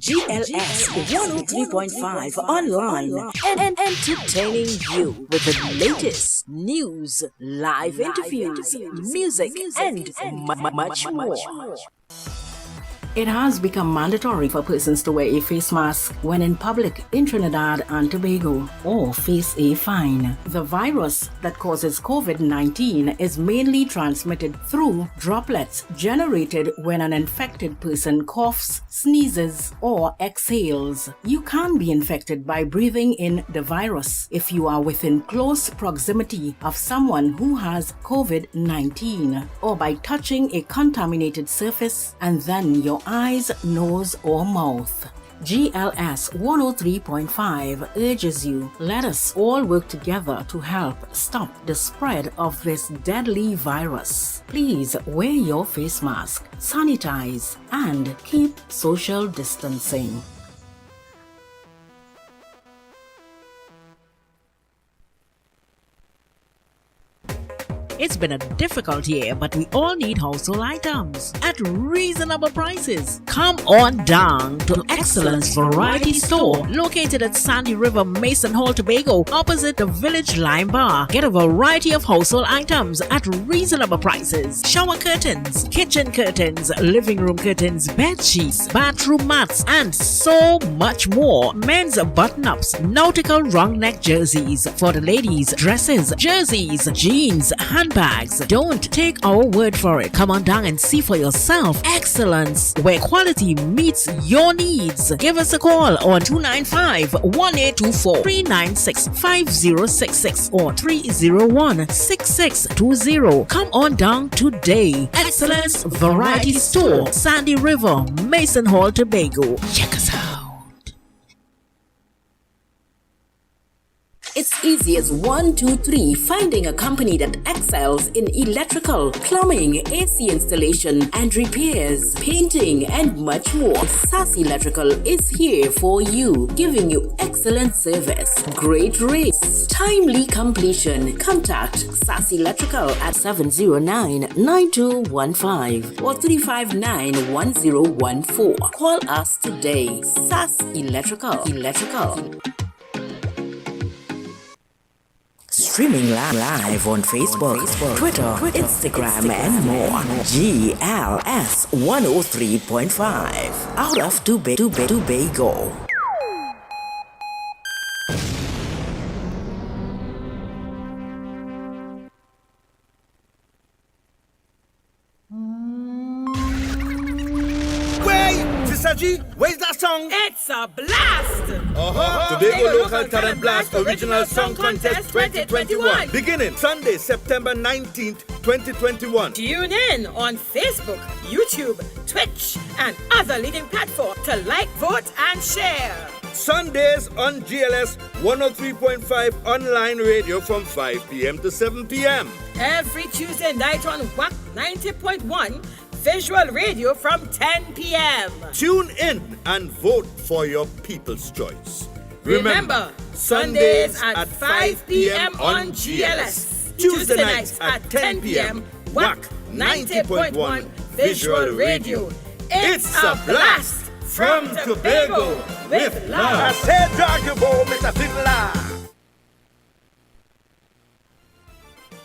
GLS 103.5 online and entertaining you with the latest news, live interviews, music, and much more. It has become mandatory for persons to wear a face mask when in public in Trinidad and Tobago or face a fine. The virus that causes COVID-19 is mainly transmitted through droplets generated when an infected person coughs, sneezes, or exhales. You can be infected by breathing in the virus if you are within close proximity of someone who has COVID-19 or by touching a contaminated surface and then your eyes, nose, or mouth. GLS 103.5 urges you, let us all work together to help stop the spread of this deadly virus. Please wear your face mask, sanitize, and keep social distancing. It's been a difficult year, but we all need household items at reasonable prices. Come on down to Excellence Variety Store, located at Sandy River, Mason Hall, Tobago, opposite the Village Lime Bar. Get a variety of household items at reasonable prices. Shower curtains, kitchen curtains, living room curtains, bed sheets, bathroom mats, and so much more. Men's button-ups, nautical round-neck jerseys. For the ladies, dresses, jerseys, jeans, handbags. Don't take our word for it. Come on down and see for yourself. Excellence, where quality meets your needs. Give us a call on 295-1824, 396-5066, or 301-6620. Come on down today. Excellence Variety Store, Sandy River, Mason Hall, Tobago. Check us out. It's easy as 1, 2, 3 finding a company that excels in electrical, plumbing, AC installation and repairs, painting and much more. SAS Electrical is here for you, giving you excellent service, great rates, timely completion. Contact SAS Electrical at 709-9215 or 359-1014. Call us today. SAS Electrical. Streaming live on Facebook, Twitter, Instagram, and more. GLS 103.5 out of Tobago. Where's that song? It's a blast! Tobago Local Talent Blast Original Song Contest 2021. Beginning Sunday, September 19th, 2021. Tune in on Facebook, YouTube, Twitch, and other leading platforms to like, vote, and share. Sundays on GLS 103.5 online radio from 5 p.m. to 7 p.m. Every Tuesday night on WAC 90.1 Visual Radio from 10 p.m. Tune in and vote for your people's choice. Remember, Sundays at 5 p.m. on GLS. Tuesday nights at 10 p.m. WAC 90.1 Visual Radio. It's a blast from Tobago with love. I said, drag your bow, Mr. Fiddler.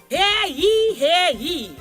Hear ye, hear ye.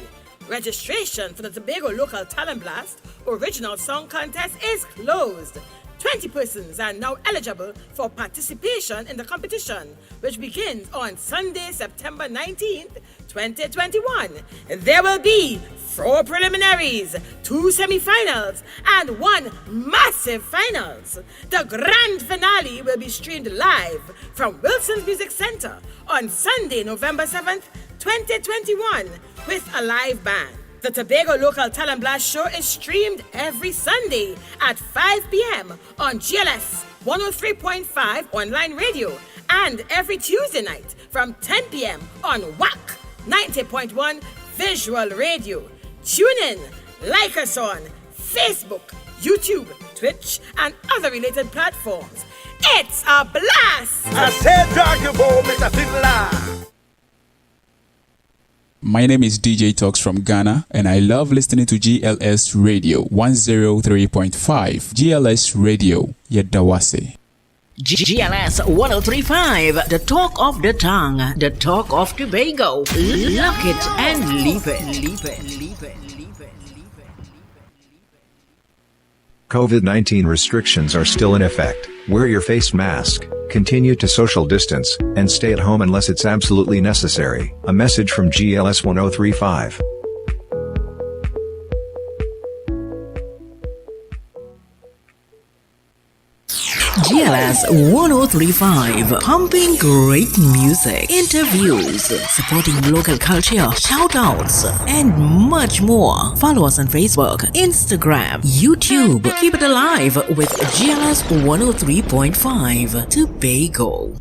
Registration for the Tobago Local Talent Blast Original Song Contest is closed. 20 persons are now eligible for participation in the competition, which begins on Sunday, September 19th, 2021. There will be 4 preliminaries, 2 semi-finals, and 1 massive finals. The grand finale will be streamed live from Wilson's Music Center on Sunday, November 7th, 2021, with a live band. The Tobago Local Talent Blast show is streamed every Sunday at 5 p.m. on GLS 103.5 online radio and every Tuesday night from 10 p.m. on WAC 90.1 visual radio. Tune in, like us on Facebook, YouTube, Twitch, and other related platforms. It's a blast! I said, drag your bow, Mr. Fiddler. My name is DJ Talks from Ghana, and I love listening to GLS Radio 103.5. GLS Radio, Yedawase. GLS 1035, the talk of the tongue, the talk of Tobago. Lock it and leave it. COVID-19 restrictions are still in effect. Wear your face mask, continue to social distance, and stay at home unless it's absolutely necessary. A message from GLS 1035. GLS 1035, pumping great music, interviews, supporting local culture, shout-outs, and much more. Follow us on Facebook, Instagram, YouTube. Keep it alive with GLS 103.5 Tobago.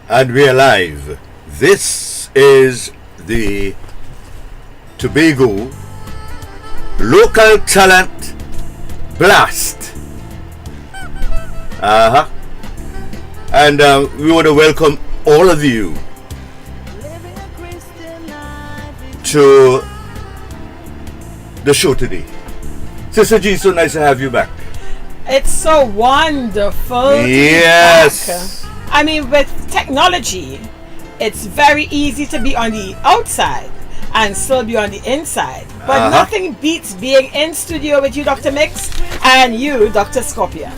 And we are live. This is the Tobago Local Talent Blast. And we want to welcome all of you to the show today. Sister G, so nice to have you back. It's so wonderful. Yes. I mean, with technology, it's very easy to be on the outside and still be on the inside. But nothing beats being in studio with you, Dr. Mix, and you, Dr. Scorpia.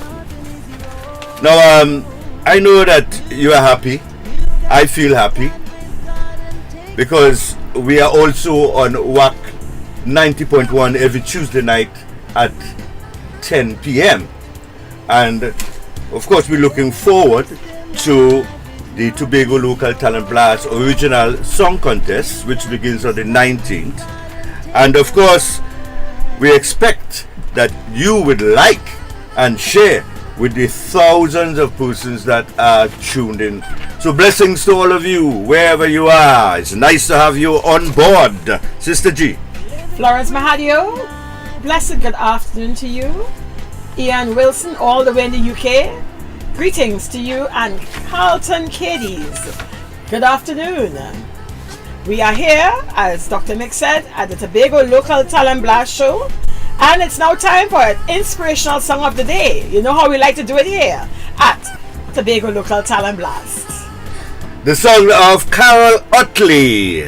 Now, I know that you are happy. I feel happy because we are also on WAC 90.1 every Tuesday night at 10 p.m. And, of course, we're looking forward to the Tobago Local Talent Blast Original Song Contest, which begins on the 19th. And of course, we expect that you would like and share with the thousands of persons that are tuned in. So blessings to all of you, wherever you are. It's nice to have you on board. Sister G. Florence Mahadio, blessed good afternoon to you. Ian Wilson, all the way in the UK. Greetings to you and Carlton Cadies. Good afternoon. We are here, as Dr. Mick said, at the Tobago Local Talent Blast Show. And it's now time for an inspirational song of the day. You know how we like to do it here at Tobago Local Talent Blast. The song of Carol Utley.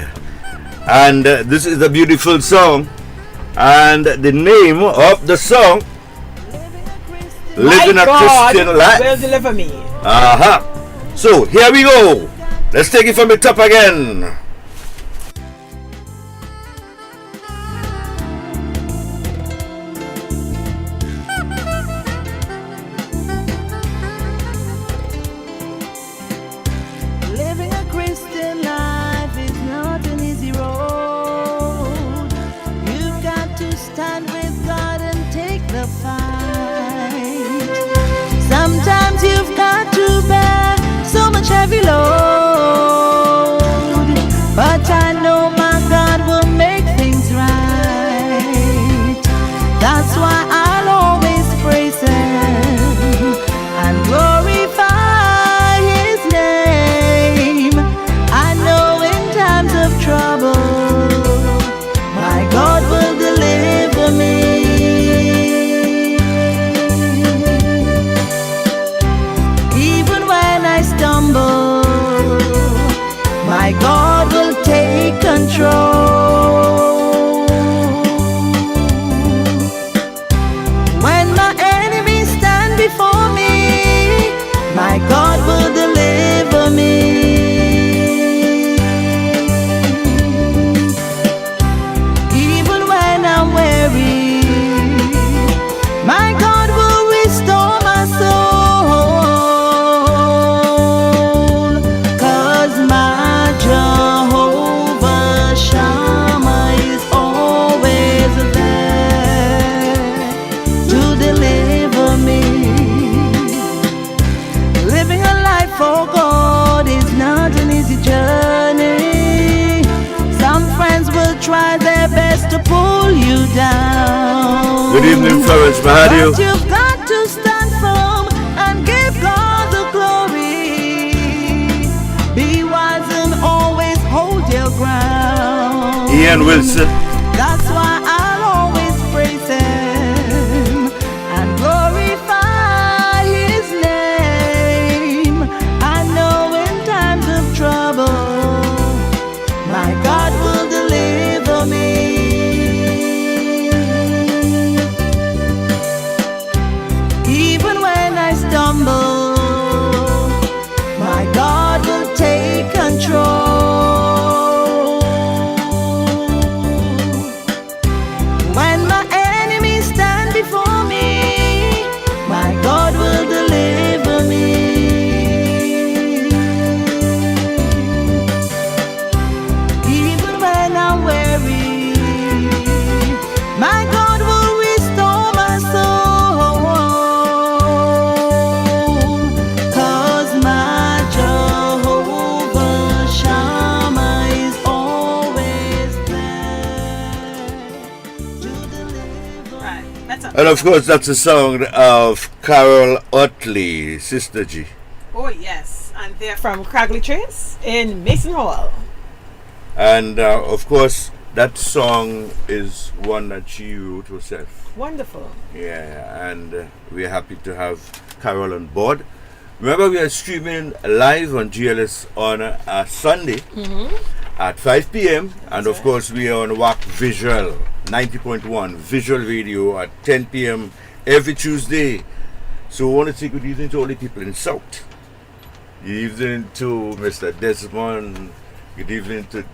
And this is a beautiful song. And the name of the song, Living a Christian Life will deliver me. So here we go. Let's take it from the top again. Living a Christian life is not an easy road. You've got to stand with God and take the fight. Sometimes you've got to bear so much heavy load, but I know my God will make things right. That's why I'll always praise Him and glorify His name. I know in times of trouble, my God will deliver me. My God will take control. When my enemies stand before me, my God will deliver me. Even when I'm weary, my God will restore my soul. Jehovah Shalom. try their best to pull you down. Good evening, Florence Mahadio. But you've got to stand firm and give God the glory. Be wise and always hold your ground. Ian Wilson. That's why I'll always praise Him and glorify His name. I know in times of trouble, my God will deliver me. Even when I stumble, my God will take control. When my enemies stand before me, my God will deliver me. Even when I'm weary, my God will restore my soul. 'Cause my Jehovah Shammah is always there to deliver. Right, that's up. And of course, that's a song of Carol Utley, Sister G. Oh, yes. And they're from Cragley Trace in Mason Hall. And of course, that song is one that she wrote herself. Wonderful. Yeah, and we're happy to have Carol on board. Remember, we are streaming live on GLS on a Sunday at 5 p.m. And of course, we are on WAC Visual 90.1 Visual Radio at 10 p.m. every Tuesday. So I want to say good evening to all the people in South. Good evening to Mr. Desmond. Good evening to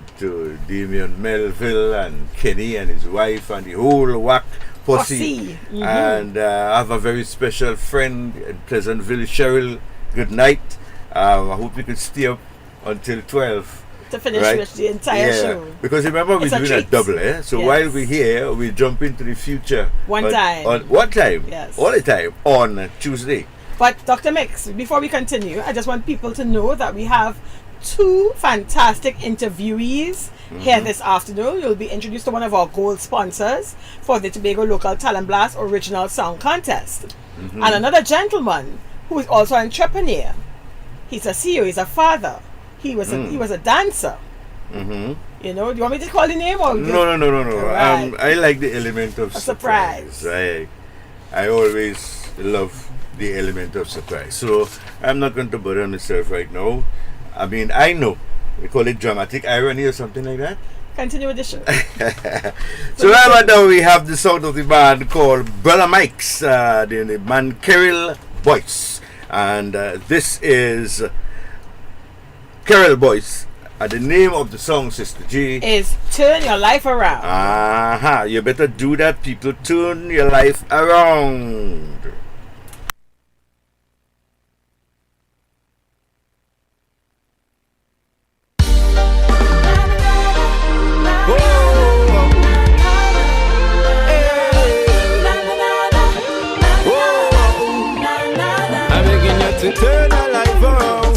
Damian Melville and Kenny and his wife and the whole WAC posse. And I have a very special friend in Pleasantville, Cheryl. Good night. I hope you can stay up until 12. To finish Right? with the entire show. Because remember, we're It's a doing a treat. double, eh? So Yes. while we're here, we jump into the future. One time. One time. Yes. All the time on Tuesday. But Dr. Mix, before we continue, I just want people to know that we have two fantastic interviewees here this afternoon. You'll be introduced to one of our gold sponsors for the Tobago Local Talent Blast Original Song Contest. And another gentleman who is also an entrepreneur. He's a CEO, he's a father. He was a dancer. You know, do you want me to call the name or No. Right. I like the element of A surprise. I always love the element of surprise. So I'm not going to bother myself right now. I mean, I know. We call it dramatic irony or something like that. Continue with the show. So right now we have the sound of the band called Brother Mike's, the band Carol Boyce. And this is Carol Boyce. The name of the song, Sister G, Is Turn Your Life Around. You better do that, people. Turn your life around. I'm begging you to turn your life around.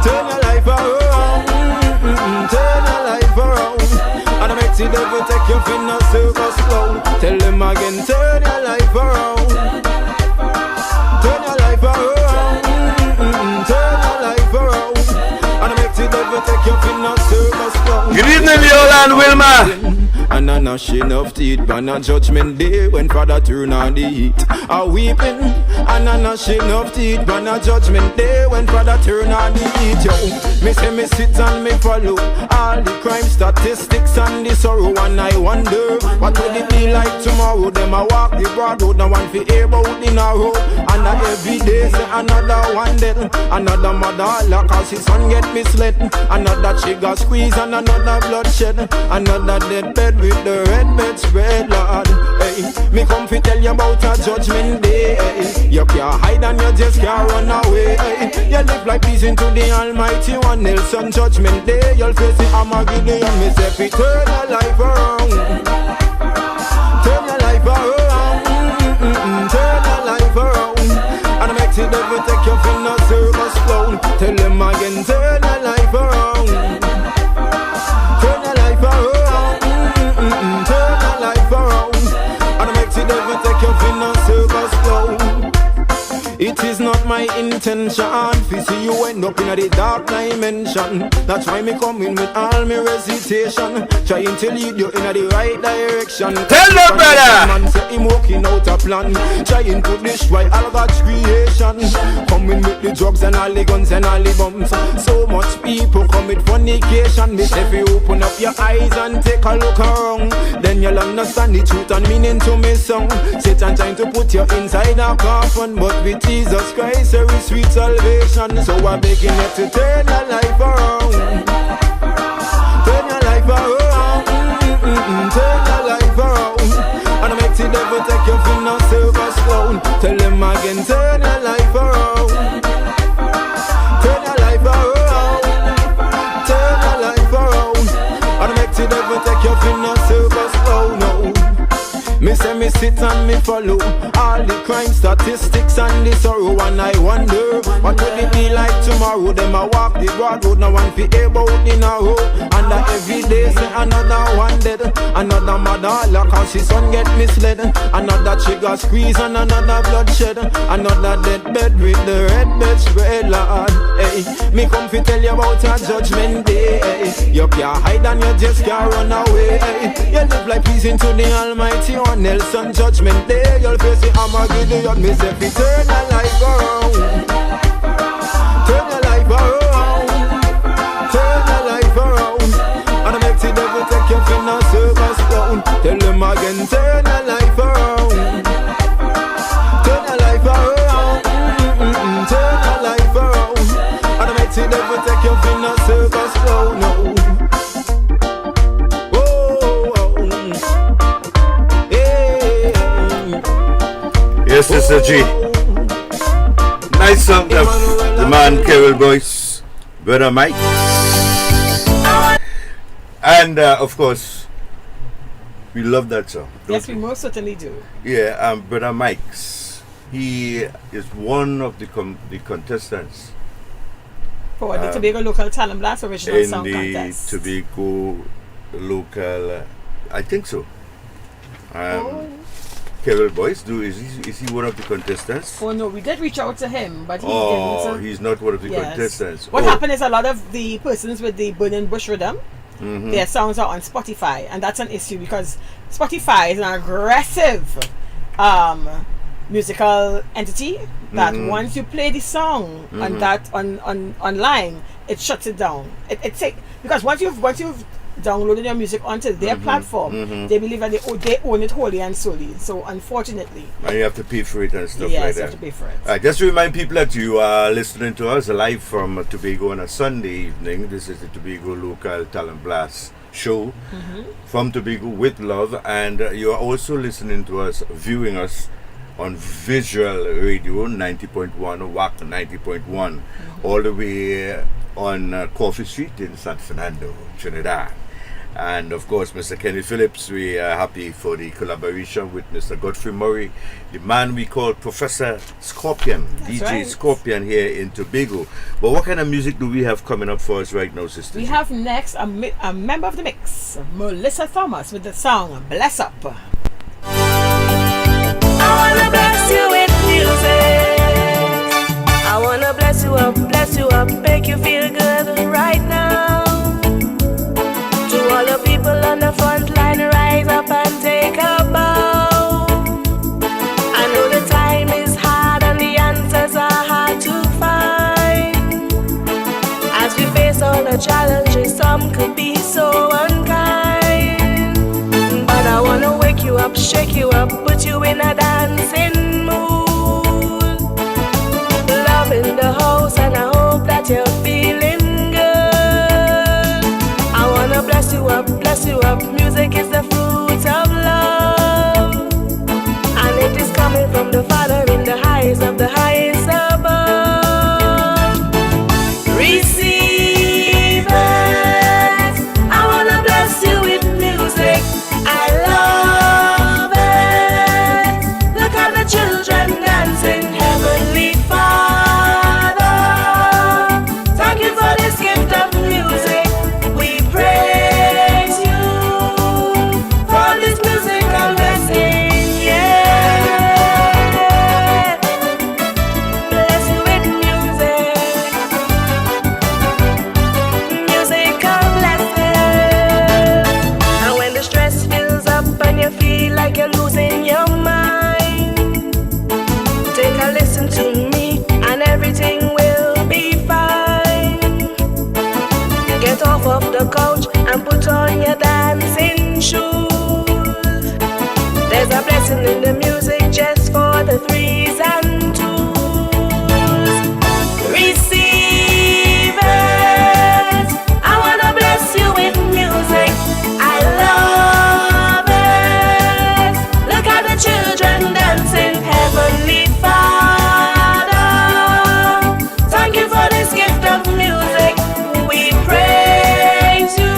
Turn your life around. Turn your life around. And I make the devil take your finger super slow. Tell him again, turn your life around. Turn your life around. Turn your life around. And I make the devil take your finger super slow. Good evening, Viola and Wilma. And a gnashing of teeth, and a judgment day when Father turn on the heat. A weeping, and a gnashing of teeth, and a judgment day when Father turn on the heat. Yo, me say me sit and me follow all the crime statistics and the sorrow, and I wonder what will it be like tomorrow. Them a walk the broad road, no one fi hear about the narrow. And a every day say another one dead, another mother holla 'cause his son get misled, another trigger squeeze and another bloodshed, another dead bed with the red bed spread, Lord. Hey, me come fi tell you about a judgment day. Hey, you can't hide and you just can't run away. Hey, you live like pleasing to the Almighty One. Nelson judgment day, you'll face the Armageddon. Me say fi turn your life around. Turn your life around. Turn your life around. And I make the devil take your finger service clown. Tell him again, turn your life around. Turn your life around. my intention. To see you end up in a the dark dimension. That's why me coming with all my recitation, trying to lead you in a the right direction. Tell them, brother. Man say him working out a plan, trying to destroy all God's creation. Coming with the drugs and all the guns and all the bombs. So much people commit fornication. Me say if you open up your eyes and take a look around, then you'll understand the truth and meaning to me song. Satan trying to put you inside a coffin, but with Jesus Christ there is sweet salvation. So I'm begging you to turn your life around. Turn your life around. Turn your life around. And I make the devil take you from no silver spoon. Tell him again, turn your life around. Turn your life around. Turn your life around. And I make the devil take you from no silver spoon. No. Me say me sit and me follow all the crime statistics and the sorrow, and I wonder what would it be like tomorrow. Them a walk the broad road, no one fi about in a row, and every day say another one dead, another mother lock cause his son get misled, another trigger squeeze and another bloodshed, another dead bed with the red bed spread. Lord, hey, me come fi tell you about your judgment day. Hey. You can't hide and you just can't run away. Hey. You live like pleasing to the Almighty. Nelson judgment day, you'll face the Armageddon. Me say fi turn your life around. Turn your life around. Turn your life around. And I make the devil take you from a circus clown. Tell him again, turn your life around. Turn your life around. Turn your life around. And I make the devil take you from a circus clown. No. Yes, Sister G. Nice song of the man Carol Boyce, Brother Mike. And of course, we love that song. Yes, we most certainly do. Yeah, Brother Mike's. He is one of the contestants For the Tobago Local Talent Blast Original in Song the Contest. Tobago Local, I think so. Carol Boyce, is he one of the contestants? Oh no, we did reach out to him, but he Oh, didn't. he's not one of the contestants. What happened is a lot of the persons with the Burning Bush rhythm, their songs are on Spotify, and that's an issue because Spotify is an aggressive musical entity that once you play the song on that on online, it shuts it down. It because once you've downloaded your music onto their platform, they believe that they own it wholly and solely. So unfortunately, and you have to pay for it and stuff like yes, that. you have to pay for it. Just to remind people that you are listening to us live from Tobago on a Sunday evening. This is the Tobago Local Talent Blast show from Tobago with love, and you are also listening to us, viewing us on Visual Radio 90.1 WAC 90.1 all the way on Coffee Street in San Fernando, Trinidad. And of course, Mr. Kenny Phillips, we are happy for the collaboration with Mr. Godfrey Murray, the man we call Professor Scorpion, That's DJ right. Scorpion here in Tobago. But what kind of music do we have coming up for us right now, sister? We have next a member of the mix, Melissa Thomas, with the song Bless Up. I wanna bless you with music. I wanna bless you up, make you feel good right now. To all the people on the front line, rise up and take a bow. I know the time is hard and the answers are hard to find. As we face all the challenges, some could be so unkind. But I wanna wake you up, shake you up, put you in a dancing mood. Love in the house and I hope that you're feeling good. I wanna bless you up, music is the fruit of love. And it is coming from the Father in the highest of the highest above. Receive it. I wanna bless you with music. I love it. Look at the children dancing, Heavenly Father. your couch and put on your dancing shoes. There's a blessing in the music just for the threes and twos. Receivers, I wanna bless you with music. I love it. Look at the children dancing, Heavenly Father. Thank you for this gift of music. We praise you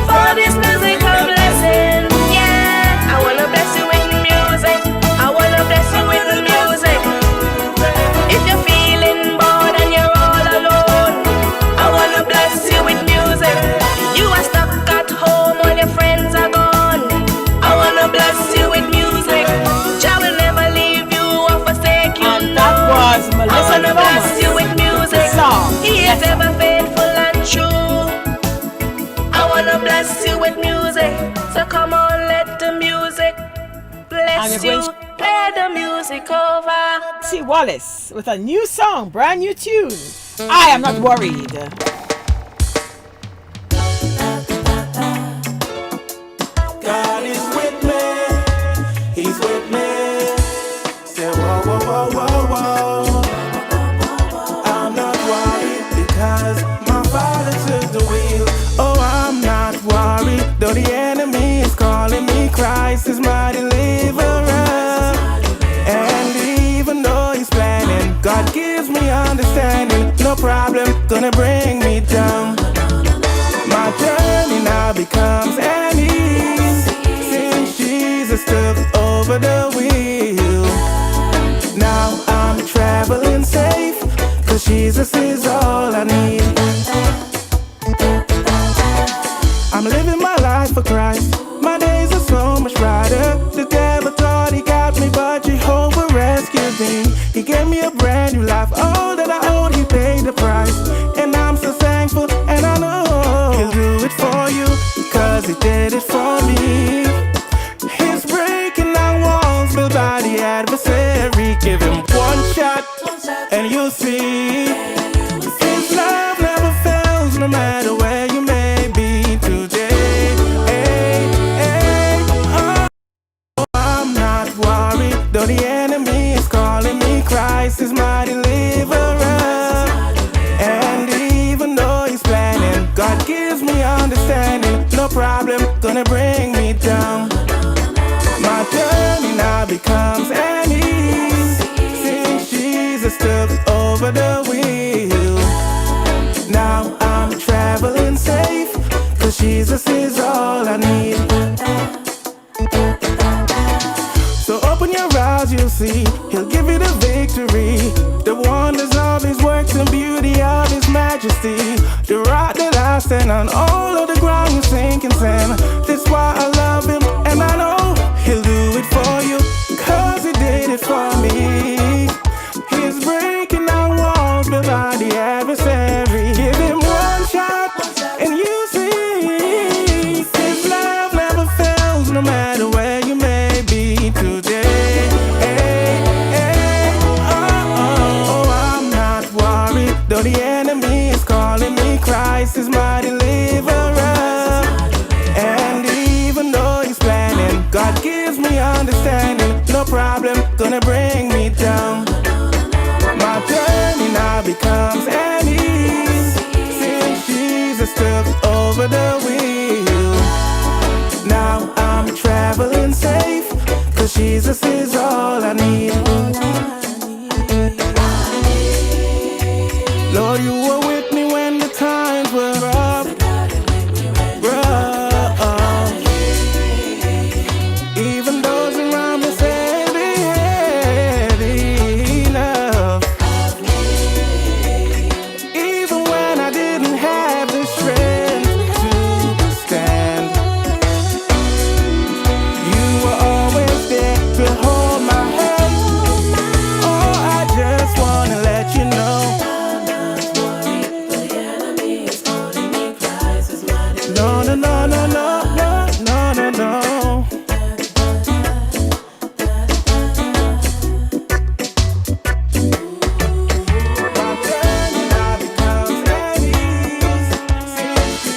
for this musical blessing. Yeah, I wanna bless you with music. I wanna bless you with music. If you're feeling bored and you're all alone, I wanna bless you with music. You are stuck at home, all your friends are gone. I wanna bless you with music. Jah will never leave you or forsake you. And that was I Melissa wanna bless Thomas. you with music. Song. He is ever faithful and true. I wanna bless you with music. So come on, let the music bless And you. when- Play the music over. T. Wallace with a new song, brand new tune. I am not worried. God is with me, He's with me. Say whoa, whoa, whoa, whoa, whoa. I'm not worried because my Father took the wheel. Oh, I'm not worried, though the enemy is calling me. Christ is my deliverer. And even though he's planning, God gives me understanding. No problem, gonna bring me down. My journey now becomes an ease since Jesus took over the wheel. Now I'm traveling safe, cause Jesus is all I need. I'm living my life for Christ. My days are so much brighter. The devil thought he got me, but Jehovah rescued me. He gave me a brand new life. All that I owed, he paid the price. And I'm so thankful, and I know he'll do it for you, cause he did it for me. He's breaking down walls built by the adversary. Give him one shot, and you'll see. His love never fails, no matter where you may be today. I'm not worried, though the enemy is calling me. Christ is my deliverer. And even though he's planning, God gives me understanding. No problem, gonna bring me down. My journey now becomes an ease since Jesus took over the wheel. Now I'm traveling safe, cause Jesus is all I need. So open your eyes, you'll see he'll give you the victory. The wonders of his works and beauty of his majesty. The rock that I stand on, all of the ground you sinking sand. That's why I love him, and I know he'll do it for you, cause he did it for me. He's breaking down walls built by the adversary. Give him one shot, and you see his love never fails, no matter where you may be today. Oh, I'm not worried, though the enemy is calling me. Christ is my deliverer. And even though he's planning, God gives me understanding. No problem, gonna bring me down. My journey now becomes an ease since Jesus took over the wheel. Now I'm traveling safe, cause Jesus is all I need. Lord, you were with me when the times were rough. Even those around me said they had enough. Even when I didn't have the strength to stand, you were always there to hold my hand. Oh, I just wanna let you know. No, no, no, no, no, no, no, no, no. My journey now becomes an ease since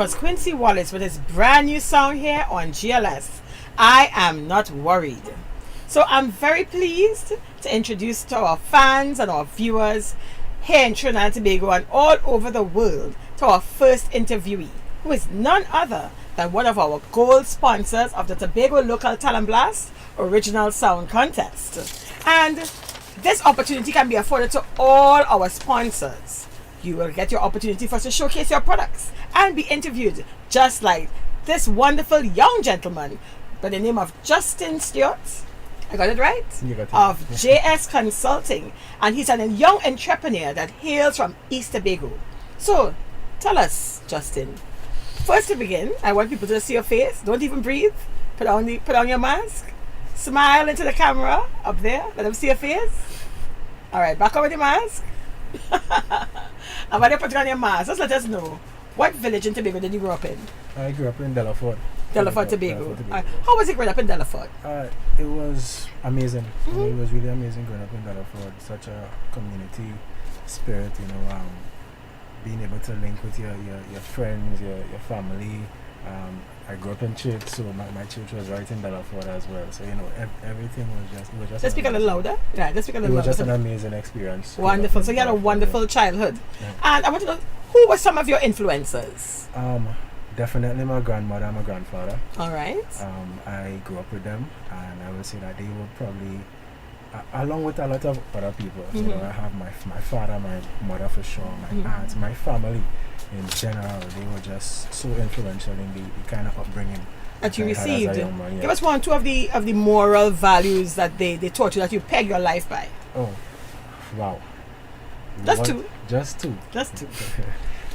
was Quincy Wallace with his brand new song here on GLS, I Am Not Worried. So I'm very pleased to introduce to our fans and our viewers here in Trinidad and Tobago and all over the world to our first interviewee, who is none other than one of our gold sponsors of the Tobago Local Talent Blast Original Sound Contest. And this opportunity can be afforded to all our sponsors. You will get your opportunity for us to showcase your products and be interviewed just like this wonderful young gentleman by the name of Justin Stewart. I got it right? You got it. Of JS Consulting. And he's a young entrepreneur that hails from East Tobago. So, tell us, Justin. First to begin, I want people to see your face. Don't even breathe. Put on your mask. Smile into the camera up there. Let them see your face. Alright, back up with your mask. And when you put on your mask, just let us know. What village in Tobago did you grow up in? I grew up in Delaford. Delaford, Tobago. How was it growing up in Delaford? It was amazing. It was really amazing growing up in Delaford. Such a community spirit, being able to link with your friends, your family. I grew up in church, so my church was right in Delaford as well. So everything was just. Let's speak a little louder. Yeah, let's speak a little louder. It was just an amazing experience. Wonderful. So you had a wonderful childhood. Yeah. And I want to know, who were some of your influences? Definitely my grandmother and my grandfather. All right. I grew up with them, and I would say that they were probably, along with a lot of other people. I have my father, my mother for sure, my aunts, my family in general. They were just so influential in the kind of upbringing that you received. Give us one, two of the moral values that they taught you that you peg your life by. Oh, wow. Just two. Just two.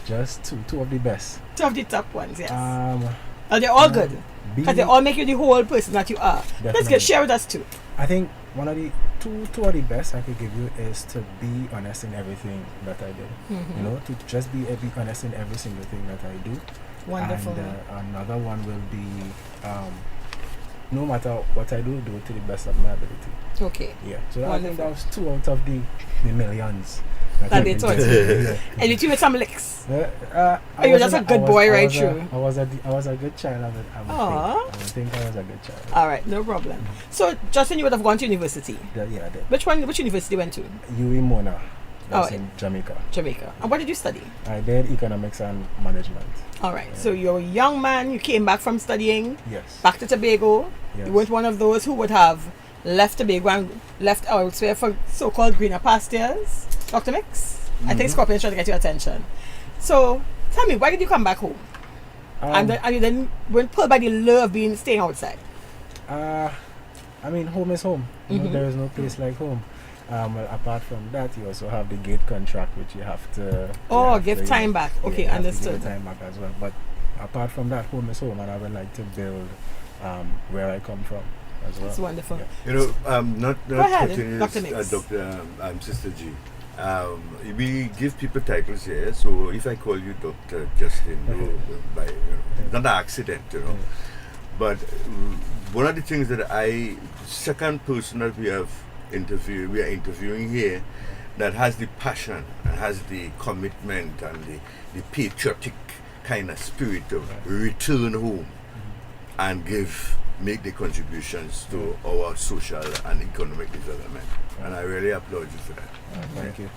Just two of the best. Two of the top ones, yes. Are they all good? Because they all make you the whole person that you are. Definitely. Let's share with us too. I think one of the two of the best I could give you is to be honest in everything that I do. To just be honest in every single thing that I do. Wonderful. And another one will be no matter what I do it to the best of my ability. Okay. Yeah. So I think that was two out of the millions that they taught you. And you threw with some licks. You were just a good boy, right? True. I was a good child. I would think I was a good child. All right, no problem. So, Justin, you would have gone to university. Yeah, I did. Which university you went to? UWI Mona. That's in Jamaica. And what did you study? I did economics and management. All right. So you're a young man. You came back from studying. Yes. Back to Tobago. Yes. You weren't one of those who would have left Tobago and left elsewhere for so-called greener pastures. Dr. Mix, I think Scorpion's trying to get your attention. So tell me, why did you come back home? And you then went pulled by the love of staying outside. Home is home. There is no place like home. Well, apart from that, you also have the gate contract, which you have to. Give time back. Okay, understood. Give time back as well. But apart from that, home is home, and I would like to build where I come from as well. That's wonderful. Yeah. Not go ahead, putting Dr. Mix. Sister G. We give people titles here, so if I call you Dr. Justin, not an accident, But one of the things that second person that we are interviewing here, that has the passion and has the commitment and the patriotic kind of spirit of return home and make the contributions to our social and economic development. And I really applaud you for that. Thank you.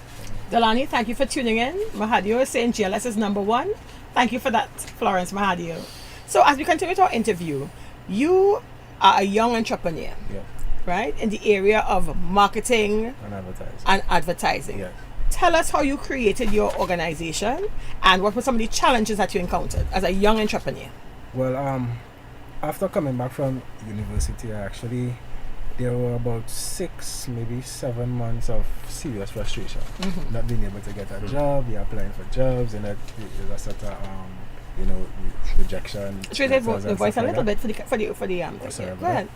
Delani, thank you for tuning in. Mahadio is saying GLS is number one. Thank you for that, Florence Mahadio. So as we continue to our interview, you are a young entrepreneur, right, in the area of marketing and advertising. Yeah. Tell us how you created your organization and what were some of the challenges that you encountered as a young entrepreneur. Well, after coming back from university, there were about 6, maybe 7 months of serious frustration. Not being able to get a job, you're applying for jobs, and there's a sort of rejection. Should I the voice a little bit for the go ahead.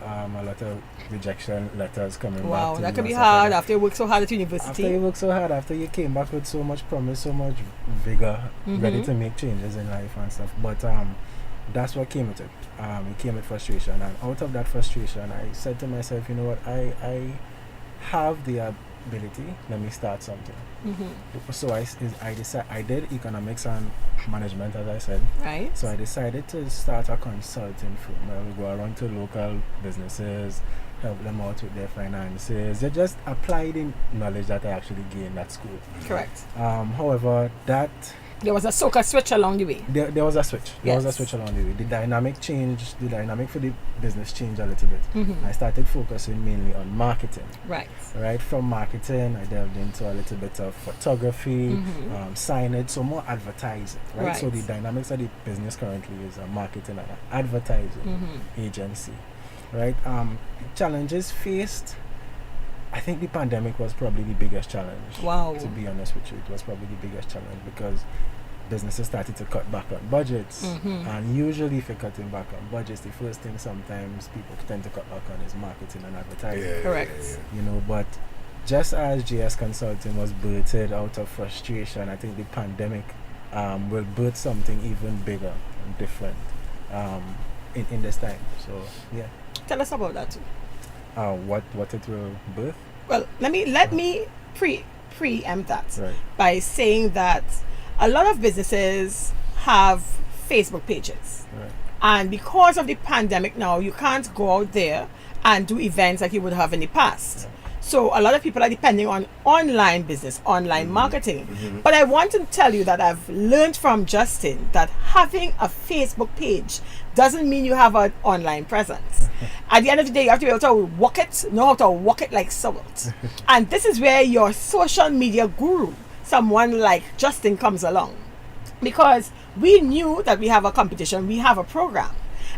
A lot of rejection letters coming back. Wow, that could be hard after you work so hard at university. After you work so hard, after you came back with so much promise, so much vigor, ready to make changes in life and stuff. But that's what came with it. It came with frustration, and out of that frustration, I said to myself, you know what, I have the ability, let me start something. So I did economics and management, as I said. Right. So I decided to start a consulting firm where we go around to local businesses, help them out with their finances. They just apply the knowledge that I actually gained at school. Correct. However, that There was a soca switch along the way. there was a switch. There was a switch along the way. The dynamic changed. The dynamic for the business changed a little bit. I started focusing mainly on marketing. Right. Right. From marketing, I delved into a little bit of photography, signage, so more advertising. Right? So the dynamics of the business currently is a marketing and an advertising agency. Right. Challenges faced. I think the pandemic was probably the biggest challenge. Wow. To be honest with you, it was probably the biggest challenge because businesses started to cut back on budgets. And usually if you're cutting back on budgets, the first thing sometimes people tend to cut back on is marketing and advertising. Correct. You know, but just as JS Consulting was birthed out of frustration, I think the pandemic will birth something even bigger and different in this time. So, yeah. Tell us about that too. What it will birth? Well, let me preempt that Right. by saying that a lot of businesses have Facebook pages. Right. And because of the pandemic now, you can't go out there and do events like you would have in the past. So a lot of people are depending on online business, online marketing. But I want to tell you that I've learned from Justin that having a Facebook page doesn't mean you have an online presence. At the end of the day, you have to be able to know how to walk it like salt. And this is where your social media guru, someone like Justin, comes along. Because we knew that we have a competition, we have a program.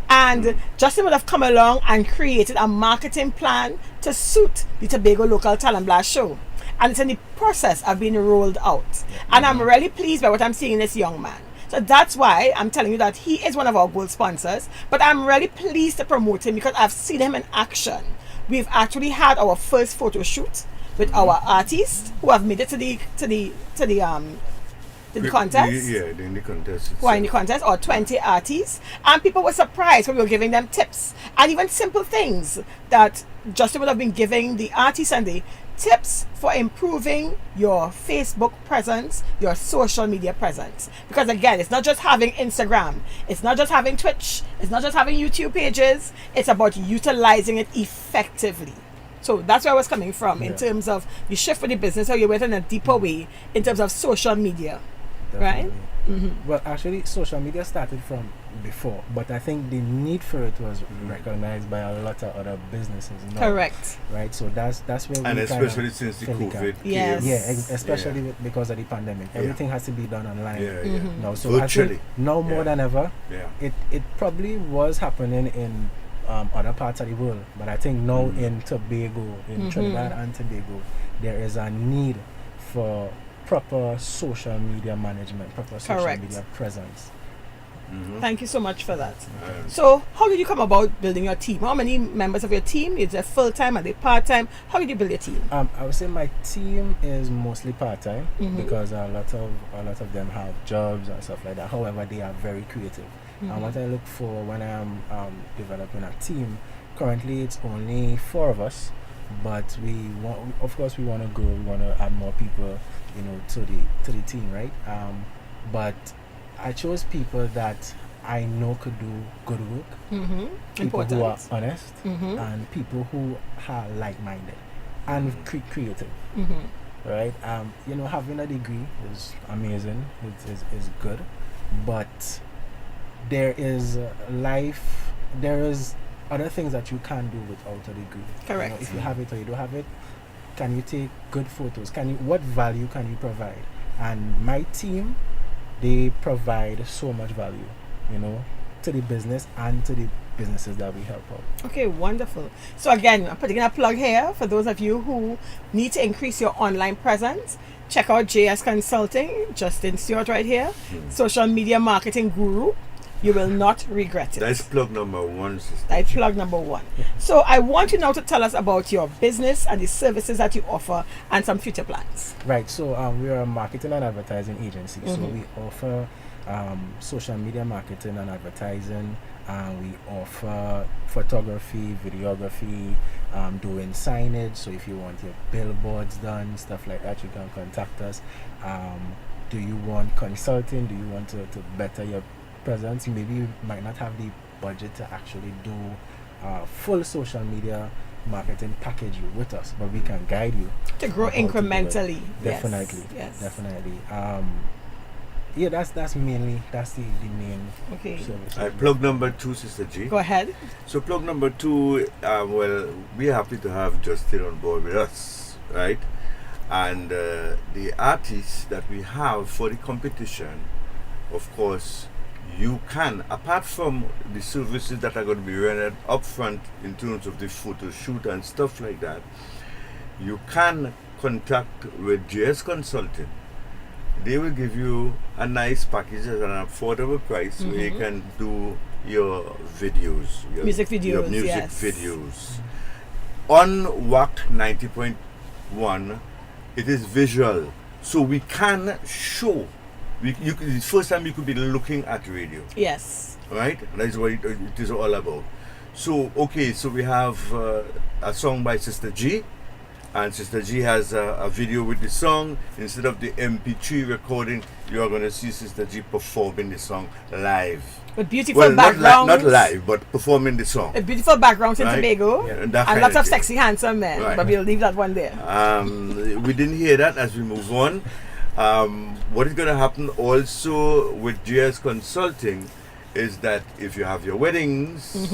And Justin would have come along and created a marketing plan to suit the Tobago Local Talent Blast show. And it's in the process of being rolled out. And I'm really pleased by what I'm seeing in this young man. So that's why I'm telling you that he is one of our gold sponsors. But I'm really pleased to promote him because I've seen him in action. We've actually had our first photo shoot with our artists who have made it to the contest. In the contest. Who are in the contest, or 20 artists, and people were surprised when we were giving them tips and even simple things that Justin would have been giving the artists and the tips for improving your Facebook presence, your social media presence. Because again, it's not just having Instagram, it's not just having Twitch, it's not just having YouTube pages, it's about utilizing it effectively. So that's where I was coming from in terms of the shift for the business, how you went in a deeper way in terms of social media. Definitely. Right? Well, actually, social media started from before, but I think the need for it was recognized by a lot of other businesses now. Correct. Right, so that's where we And especially kinda since the fill COVID gap. came. Yeah, especially because of the pandemic. Everything has to be done online. Now, so virtually. Now more than ever, Yeah. it probably was happening in other parts of the world, but I think now in Tobago, in Trinidad and Tobago, there is a need for proper social media management, proper social media presence. Thank you so much for that. So how did you come about building your team? How many members of your team? Is it full-time? Are they part-time? How did you build your team? I would say my team is mostly part-time because a lot of them have jobs and stuff like that. However, they are very creative. And what I look for when I am developing a team, currently it's only 4 of us, but we want to grow. We want to add more people, to the team, right? But I chose people that I know could do good work, people who are honest, and people who are like-minded and creative, right? Having a degree is amazing, is good, but there is other things that you can't do without a degree. Correct. If you have it or you don't have it, can you take good photos? What value can you provide? And my team, they provide so much value, to the business and to the businesses that we help out. Okay, wonderful. So again, I'm putting a plug here for those of you who need to increase your online presence. Check out JS Consulting, Justin Stewart right here, social media marketing guru. You will not regret it. That's plug number 1, sister. That's plug number 1. So I want you now to tell us about your business and the services that you offer and some future plans. Right. So we are a marketing and advertising agency. So we offer social media marketing and advertising. We offer photography, videography, doing signage. So if you want your billboards done, stuff like that, you can contact us. Do you want consulting? Do you want to better your presence? Maybe you might not have the budget to actually do full social media marketing package with us, but we can guide you to grow incrementally. Definitely. Yes. Definitely. Yeah, that's the main service. Plug number 2, Sister G. Go ahead. So plug number 2, well, we're happy to have Justin on board with us, right? And the artists that we have for the competition, of course, you can, apart from the services that are going to be rendered up front in terms of the photo shoot and stuff like that, you can contact with JS Consulting. They will give you a nice package at an affordable price where you can do your videos, your music videos. Videos. On WAC 90.1, it is visual, so we can show. The first time you could be looking at radio. Yes. Right? That's what it is all about. So, okay, so we have a song by Sister G. And Sister G has a video with the song. Instead of the MP3 recording, you are going to see Sister G performing the song live. With beautiful backgrounds. Not live, but performing the song. A beautiful background in Tobago. Yeah, and lots of sexy, handsome men. Right. But we'll leave that one there. We didn't hear that as we move on. What is going to happen also with GS Consulting is that if you have your weddings,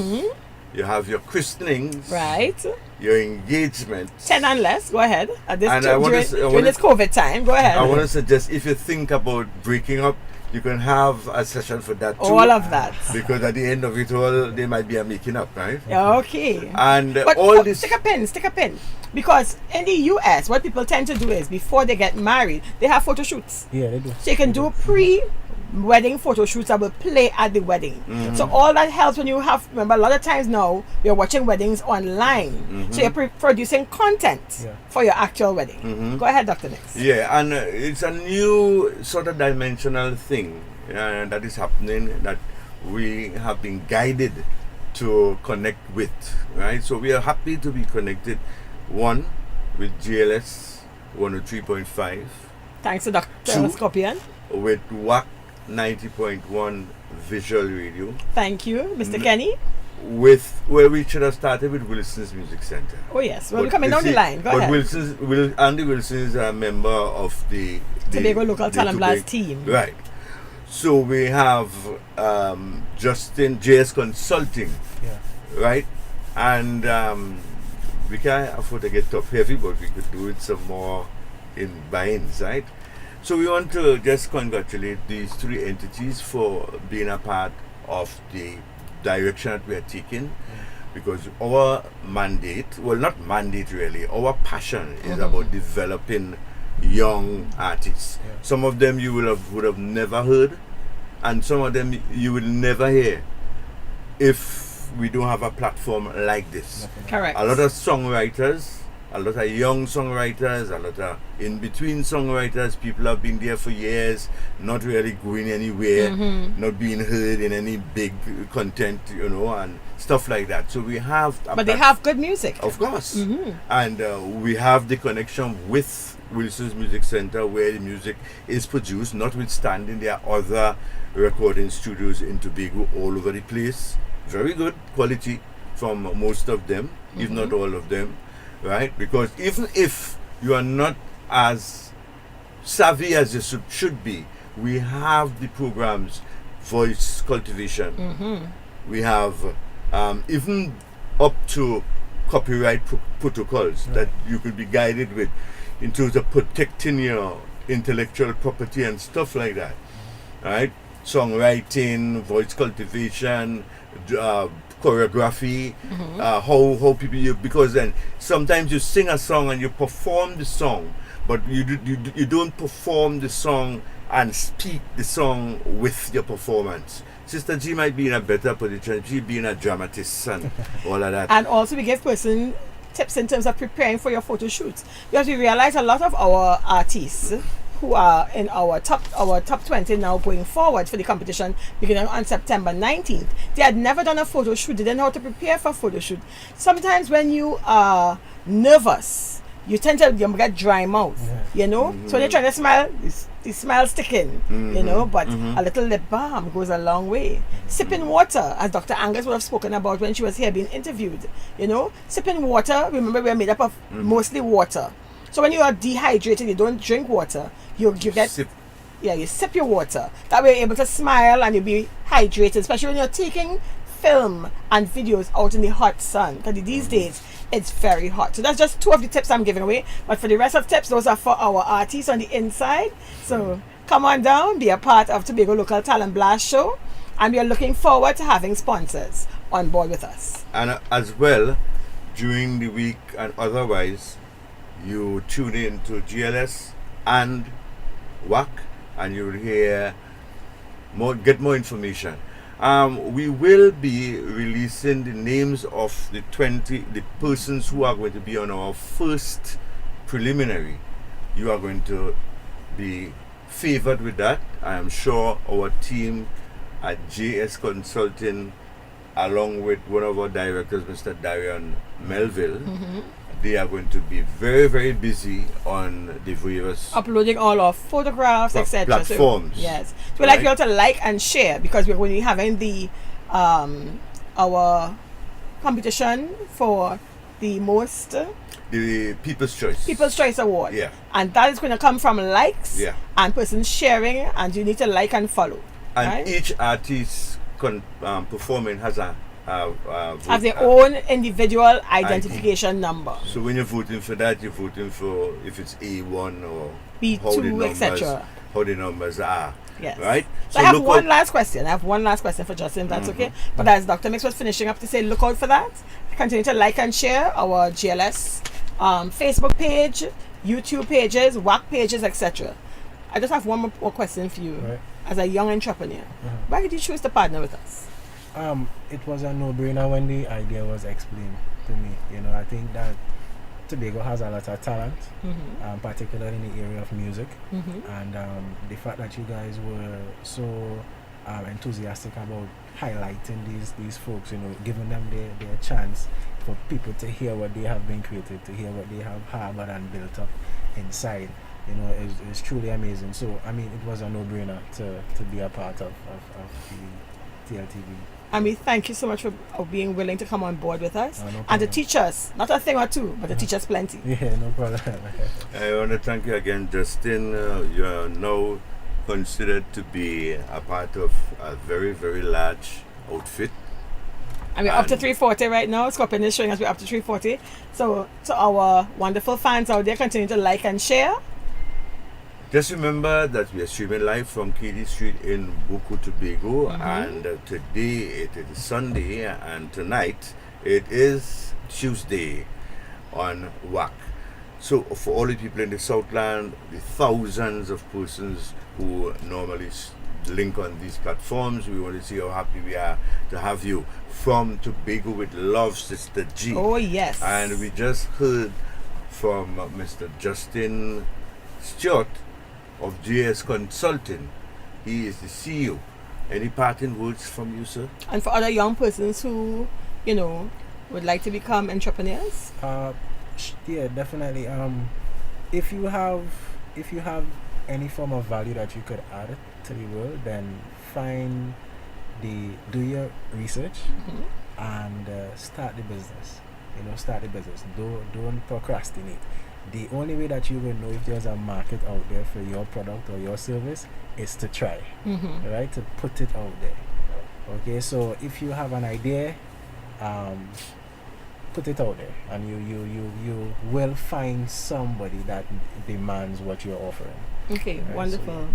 you have your christenings, right, your engagement, 10 and less, go ahead. At this and during this COVID time, go ahead. I want to suggest, if you think about breaking up, you can have a session for that too. All of that. Because at the end of it all, there might be a making up, right? Okay. And but all this... Stick a pin. Because in the US, what people tend to do is, before they get married, they have photo shoots. Yeah, they do. So you can do pre-wedding photo shoots that will play at the wedding. So all that helps when you have, remember, a lot of times now, you're watching weddings online. So you're producing content for your actual wedding. Go ahead, Dr. Nix. Yeah, and it's a new sort of dimensional thing that is happening that we have been guided to connect with, right? So we are happy to be connected, one, with GLS 103.5. Thanks to Dr. Scorpion. With WAC 90.1 Visual Radio. Thank you, Mr. Kenny. Where we should have started with Wilson's Music Center. Oh yes, well, we're coming down the line. Go ahead. Andy Wilson is a member of the Tobago Local Talent Blast team. Right. So we have Justin JS Consulting, right? And we can't afford to get top heavy, but we could do it some more in binds, right? So we want to just congratulate these three entities for being a part of the direction that we are taking, because our mandate, well, not mandate really, our passion is about developing young artists. Some of them you would have never heard, and some of them you will never hear if we don't have a platform like this. Correct. A lot of songwriters, a lot of young songwriters, a lot of in-between songwriters, people have been there for years, not really going anywhere, not being heard in any big content, and stuff like that. So we have... But they have good music. Of course. And we have the connection with Wilson's Music Center, where the music is produced, notwithstanding there are other recording studios in Tobago all over the place. Very good quality from most of them, if not all of them. Right? Because even if you are not as savvy as you should be, we have the programs, voice cultivation. We have even up to copyright protocols that you could be guided with in terms of protecting your intellectual property and stuff like that. Right? Songwriting, voice cultivation, choreography, how people because then sometimes you sing a song and you perform the song, but you don't perform the song and speak the song with your performance. Sister G might be in a better position, she being a dramatist and all of that. And also we give person tips in terms of preparing for your photo shoots, because we realize a lot of our artists who are in our top 20 now going forward for the competition beginning on September 19th. They had never done a photo shoot. They didn't know how to prepare for a photo shoot. Sometimes when you are nervous, you tend to get dry mouth, you know. So when you're trying to smile, the smile sticking, you know. But a little lip balm goes a long way. Sipping water, as Dr. Angus would have spoken about when she was here being interviewed, you know. Sipping water. Remember, we are made up of mostly water. So when you are dehydrated, you don't drink water. You get Sip. Yeah, you sip your water. That way you're able to smile and you'll be hydrated, especially when you're taking film and videos out in the hot sun. Because these days it's very hot. So that's just 2 of the tips I'm giving away. But for the rest of tips, those are for our artists on the inside. So come on down, be a part of Tobago Local Talent Blast Show. And we are looking forward to having sponsors on board with us. And as well, during the week and otherwise, you tune in to GLS and WAC, and you'll hear get more information. We will be releasing the names of the persons who are going to be on our first preliminary. You are going to be favored with that. I am sure our team at JS Consulting, along with one of our directors, Mr. Darian Melville, they are going to be very, very busy on the various uploading all our photographs, etc. platforms. So, yes. So we'd like you all to like and share, because we're going to be having the our competition for the most the People's Choice Award. Yeah. And that is going to come from likes and persons sharing, and you need to like and follow. And right? each artist performing has have their own individual identification number. So when you're voting for that, you're voting for if it's A1 or B2, etc. How the numbers are. Yes. Right? So I have one last question. I have one last question for Justin, if that's okay. But as Dr. Mix was finishing up to say, look out for that. Continue to like and share our GLS Facebook page, YouTube pages, WAC pages, etc. I just have one more question for you. Right. As a young entrepreneur, why did you choose to partner with us? It was a no-brainer when the idea was explained to me. You know, I think that Tobago has a lot of talent, particularly in the area of music, and the fact that you guys were so enthusiastic about highlighting these folks, you know, giving them their chance for people to hear what they have been created, to hear what they have harbored and built up inside, you know, is truly amazing. So, I mean, it was a no-brainer to be a part of the TLTV. I mean, thank you so much for being willing to come on board with us no and to teach us, not a thing or two, but to teach us plenty. Yeah, no problem. I want to thank you again, Justin. You are now considered to be a part of a very, very large outfit. And we're up to 340 right now. Scorpion is showing us we're up to 340. So to our wonderful fans out there, continue to like and share. Just remember that we are streaming live from KD Street in Buku, Tobago, and today it is Sunday, and tonight it is Tuesday on WAC. So for all the people in the Southland, the thousands of persons who normally link on these platforms, we want to see how happy we are to have you from Tobago with love, Sister G. Oh yes. And we just heard from Mr. Justin Stewart of GS Consulting. He is the CEO. Any parting words from you, sir? And for other young persons who, you know, would like to become entrepreneurs? Yeah, definitely. If you have any form of value that you could add to the world, then do your research and start the business. You know, start the business. Don't procrastinate. The only way that you will know if there's a market out there for your product or your service is to try, right? To put it out there. Okay, so if you have an idea, put it out there, and you will find somebody that demands what you're offering. Okay, right, wonderful. So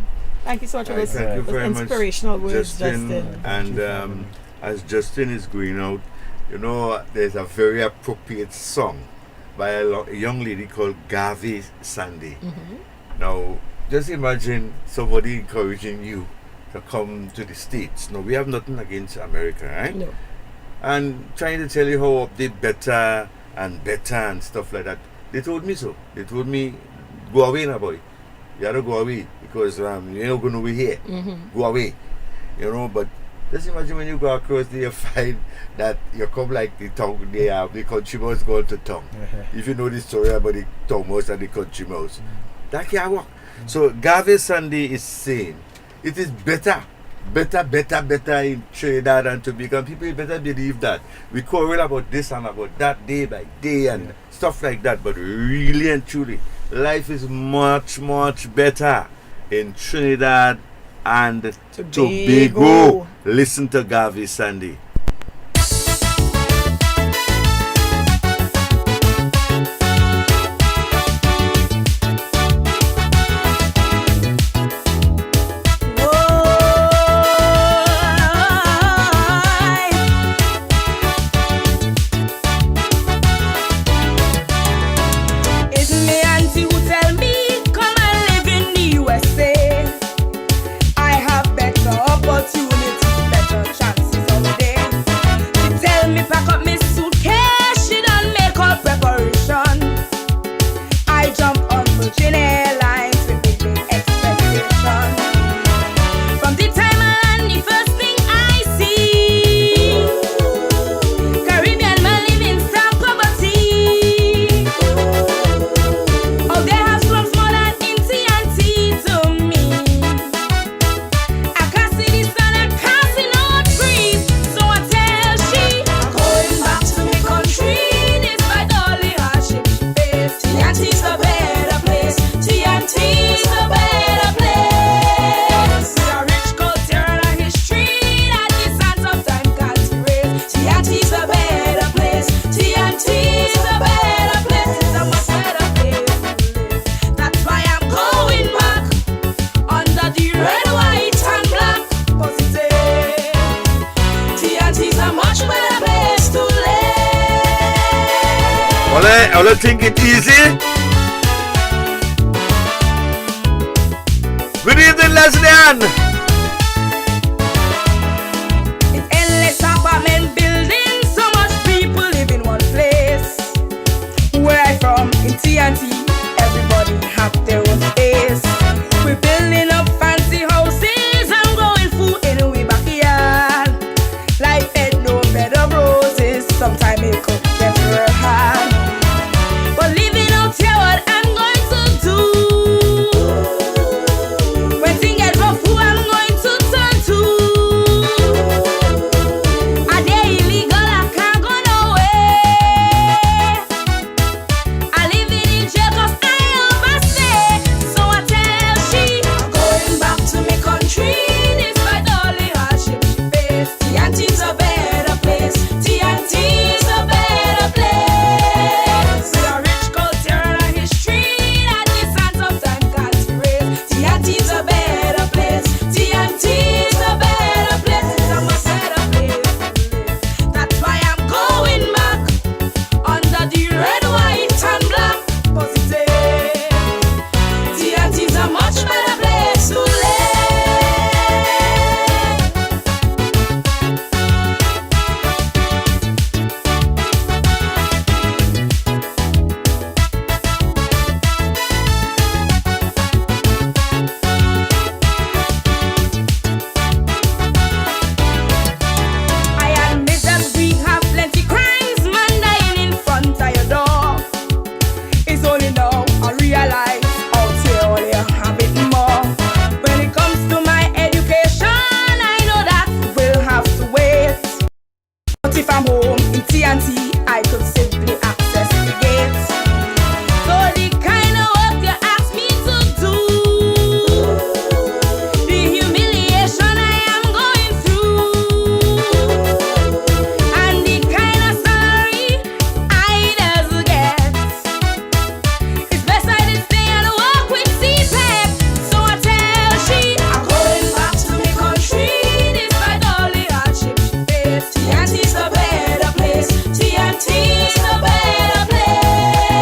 thank you so much for those very inspirational much, words, Justin. And as Justin is going out, you know, there's a very appropriate song by a young lady called Gavi Sandy. Now, just imagine somebody encouraging you to come to the States. Now, we have nothing against America, right? No. And trying to tell you how they better and stuff like that. They told me so. They told me, go away now, boy. You have to go away because you're not going to be here. Go away. You know, but just imagine when you go across there, you find that you come like the tongue, the country mouse going to tongue. If you know the story about the tongue mouse and the country mouse, that can't work. So Garvey Sunday is saying it is better in Trinidad and Tobago, and people better believe that. We quarrel about this and about that day by day and stuff like that, but really and truly, life is much better in Trinidad and Tobago. Listen to Garvey Sunday. I don't think it easy. Good evening, Leslie. It's endless apartment buildings, so much people live in one place. Where I from, in TNT, everybody have their own space. We're building up fancy houses and growing food in our backyard. Life ain't no bed of roses, sometimes it could get real hard. But living out here, what I'm going to do. When things get rough, who I'm going to turn to. Are they illegal? I can't go nowhere. I live in jail 'cause I overstay. So I tell she, I'm going back to my country despite all the hardship she faced. TNT's a better place. TNT's a better place. With a rich culture and a history that the sands of time can't erase. TNT's a better place. TNT's a better place. It's a much better place to live. That's why I'm going back under the red, white, and black positive. TNT's a much better place to live. I admit that we have plenty crimes, man dying in front of your door. It's only now I realize out here only I have it more. When it comes to my education, I know that we'll have to wait. But if I'm home in TNT, I could simply access the gates. So the kind of work you ask me to do, the humiliation I am going through, and the kind of salary I does get, it's best I did stay and work with CPEP. So I tell she, I'm going back to my country despite all the hardship she faced. TNT's a better place. TNT's a better place.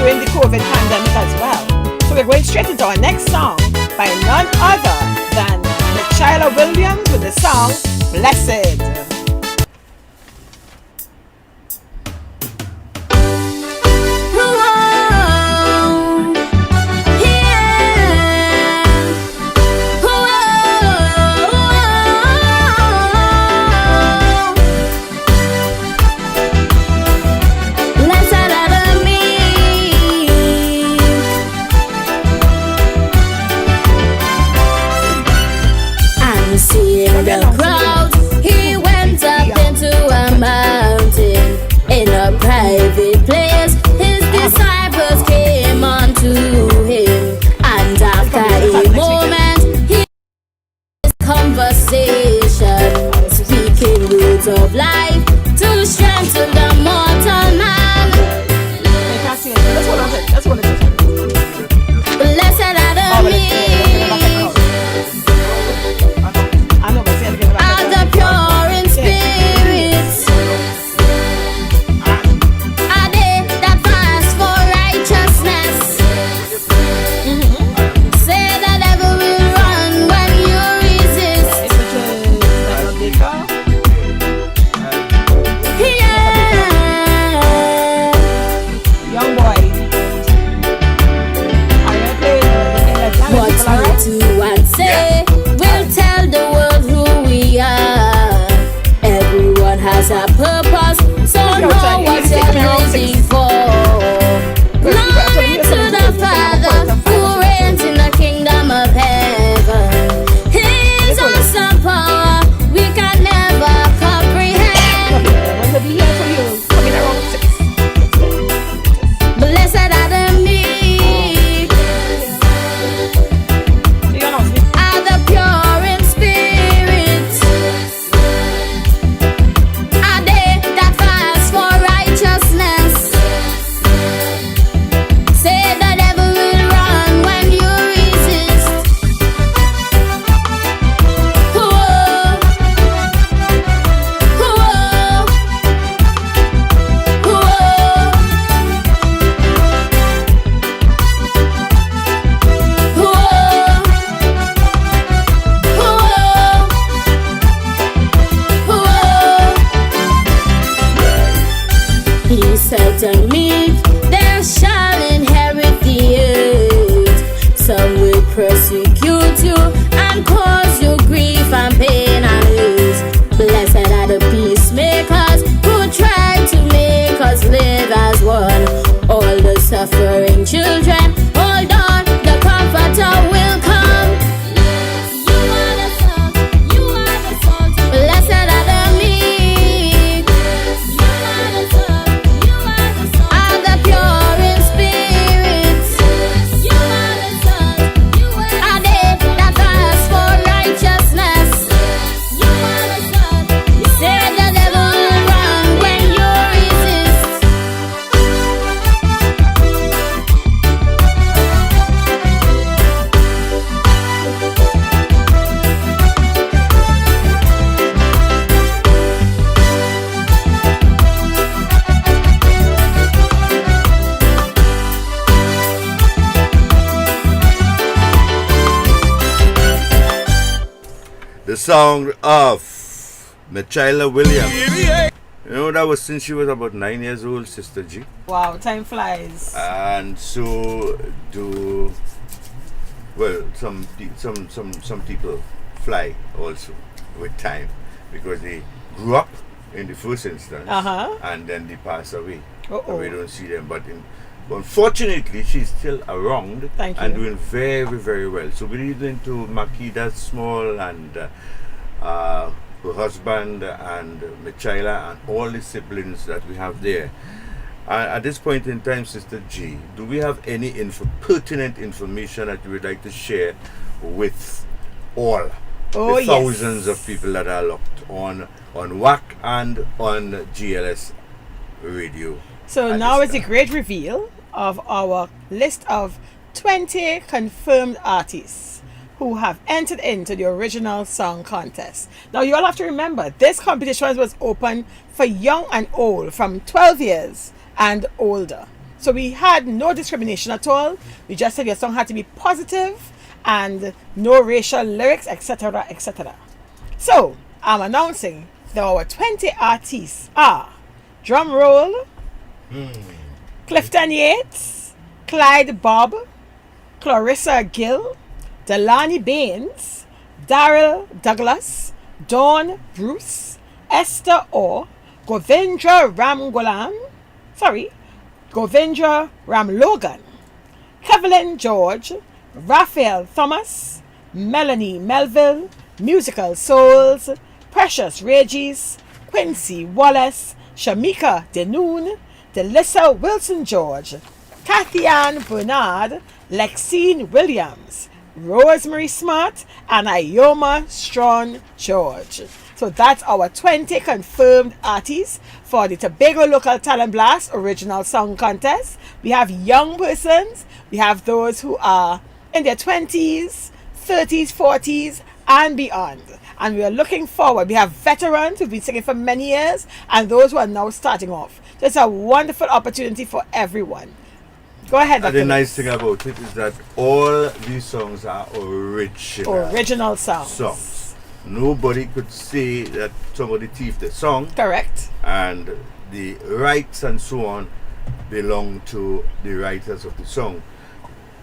during the COVID pandemic as well. So we're going straight into our next song by none other than Michaela Williams with the song Blessed. The crowd, he went up into a mountain in a private place. His disciples came unto him, and after a moment, he had conversation, speaking words of life to strengthen the mortal man. Blessed are the meek. A purpose, so know what you're living for. Glory to the Father who reigns in the kingdom of heaven. His awesome power we can never comprehend. Blessed are the meek, are the pure in spirit. The meek, they shall inherit the earth. Some will persecute you and cause you grief and pain and hurt. Blessed are the peacemakers who try to make us live as one. All the suffering children, hold on, the Comforter will come. You are the salt, you are the salt. Blessed are the meek. You are the salt. The song of Michaela Williams. You know, that was since she was about 9 years old, Sister G. Wow, time flies. And so do, well, some people fly also with time because they grew up in the first instance and then they pass away. And we don't see them. But unfortunately, she's still around and doing very, very well. So we're leading to Makida Small and her husband and Michaela and all the siblings that we have there. At this point in time, Sister G, do we have any pertinent information that you would like to share with all the thousands of people that are locked on WAC and on GLS Radio? So now is a great reveal of our list of 20 confirmed artists who have entered into the original song contest. Now you all have to remember, this competition was open for young and old from 12 years and older. So we had no discrimination at all. We just said your song had to be positive and no racial lyrics, etc., etc. So I'm announcing that our 20 artists are drum roll, Clifton Yates, Clyde Bob, Clarissa Gill, Delaney Baines, Daryl Douglas, Dawn Bruce, Esther Orr, Govindra Ram Logan, Kevlin George, Raphael Thomas, Melanie Melville, Musical Souls, Precious Regis, Quincy Wallace, Shamika Denoon, Delissa Wilson George, Kathy Ann Bernard, Lexine Williams, Rosemary Smart, and Ioma Strong George. So that's our 20 confirmed artists for the Tobago Local Talent Blast Original Song Contest. We have young persons, we have those who are in their 20s, 30s, 40s, and beyond. And we are looking forward. We have veterans who've been singing for many years and those who are now starting off. So it's a wonderful opportunity for everyone. Go ahead. And the nice thing about it is that all these songs are original songs. Nobody could say that somebody thieved the song. Correct. And the rights and so on belong to the writers of the song.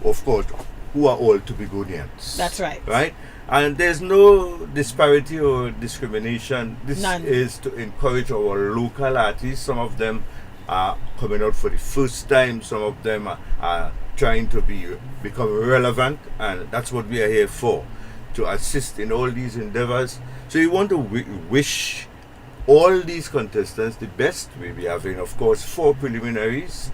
Of course, who are all Tobagonians. That's right. Right? And there's no disparity or discrimination. This None. is to encourage our local artists. Some of them are coming out for the first time. Some of them are trying to become relevant. And that's what we are here for, to assist in all these endeavors. So we want to wish all these contestants the best. We'll be having, of course, 4 preliminaries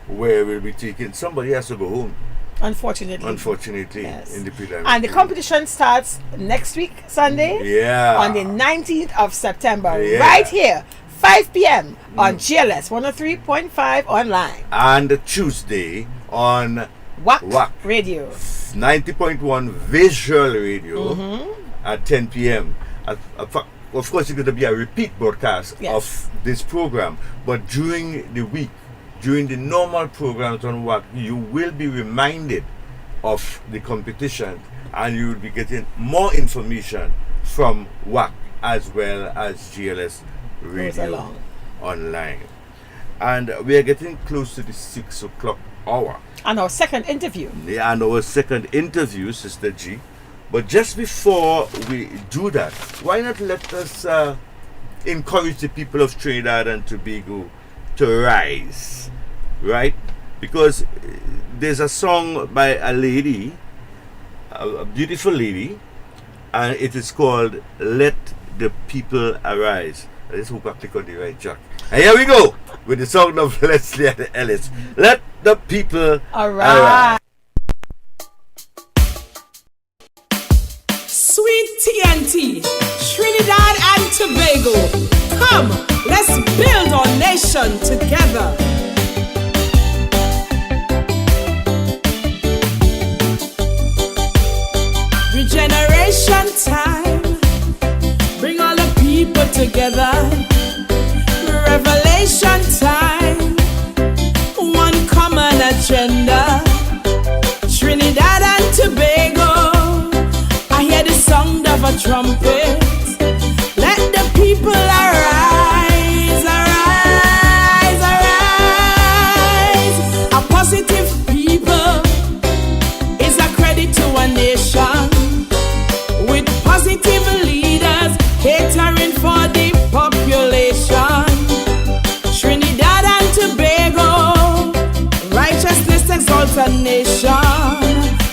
where we'll be taking, somebody has to go home. Unfortunately, yes. In the preliminary. And the competition starts next week, Sunday. Yeah. On the 19th of September, Yeah. right here, 5 p.m. on GLS 103.5 online. And Tuesday on WAC Radio. 90.1 Visual Radio at 10 p.m. Of course, it's going to be a repeat broadcast of this program, but during the week, during the normal programs on WAC, you will be reminded of the competition and you will be getting more information from WAC as well as GLS Radio online. And we are getting close to the 6 o'clock hour. And our second interview. Yeah, and our second interview, Sister G. But just before we do that, why not let us encourage the people of Trinidad and Tobago to rise, right? Because there's a song by a lady, a beautiful lady, and it is called Let the People Arise. Let's hope I click on the right track. And here we go with the song of Leslie and Ellis. Let the people arise. Sweet TNT, Trinidad and Tobago. Come, let's build our nation together. Regeneration time, bring all the people together. Revelation time, one common agenda. Trinidad and Tobago, I hear the sound of a trumpet. Let the people arise, arise, arise. A positive people is a credit to a nation, with positive leaders catering for the population. Trinidad and Tobago, righteousness exalts a nation.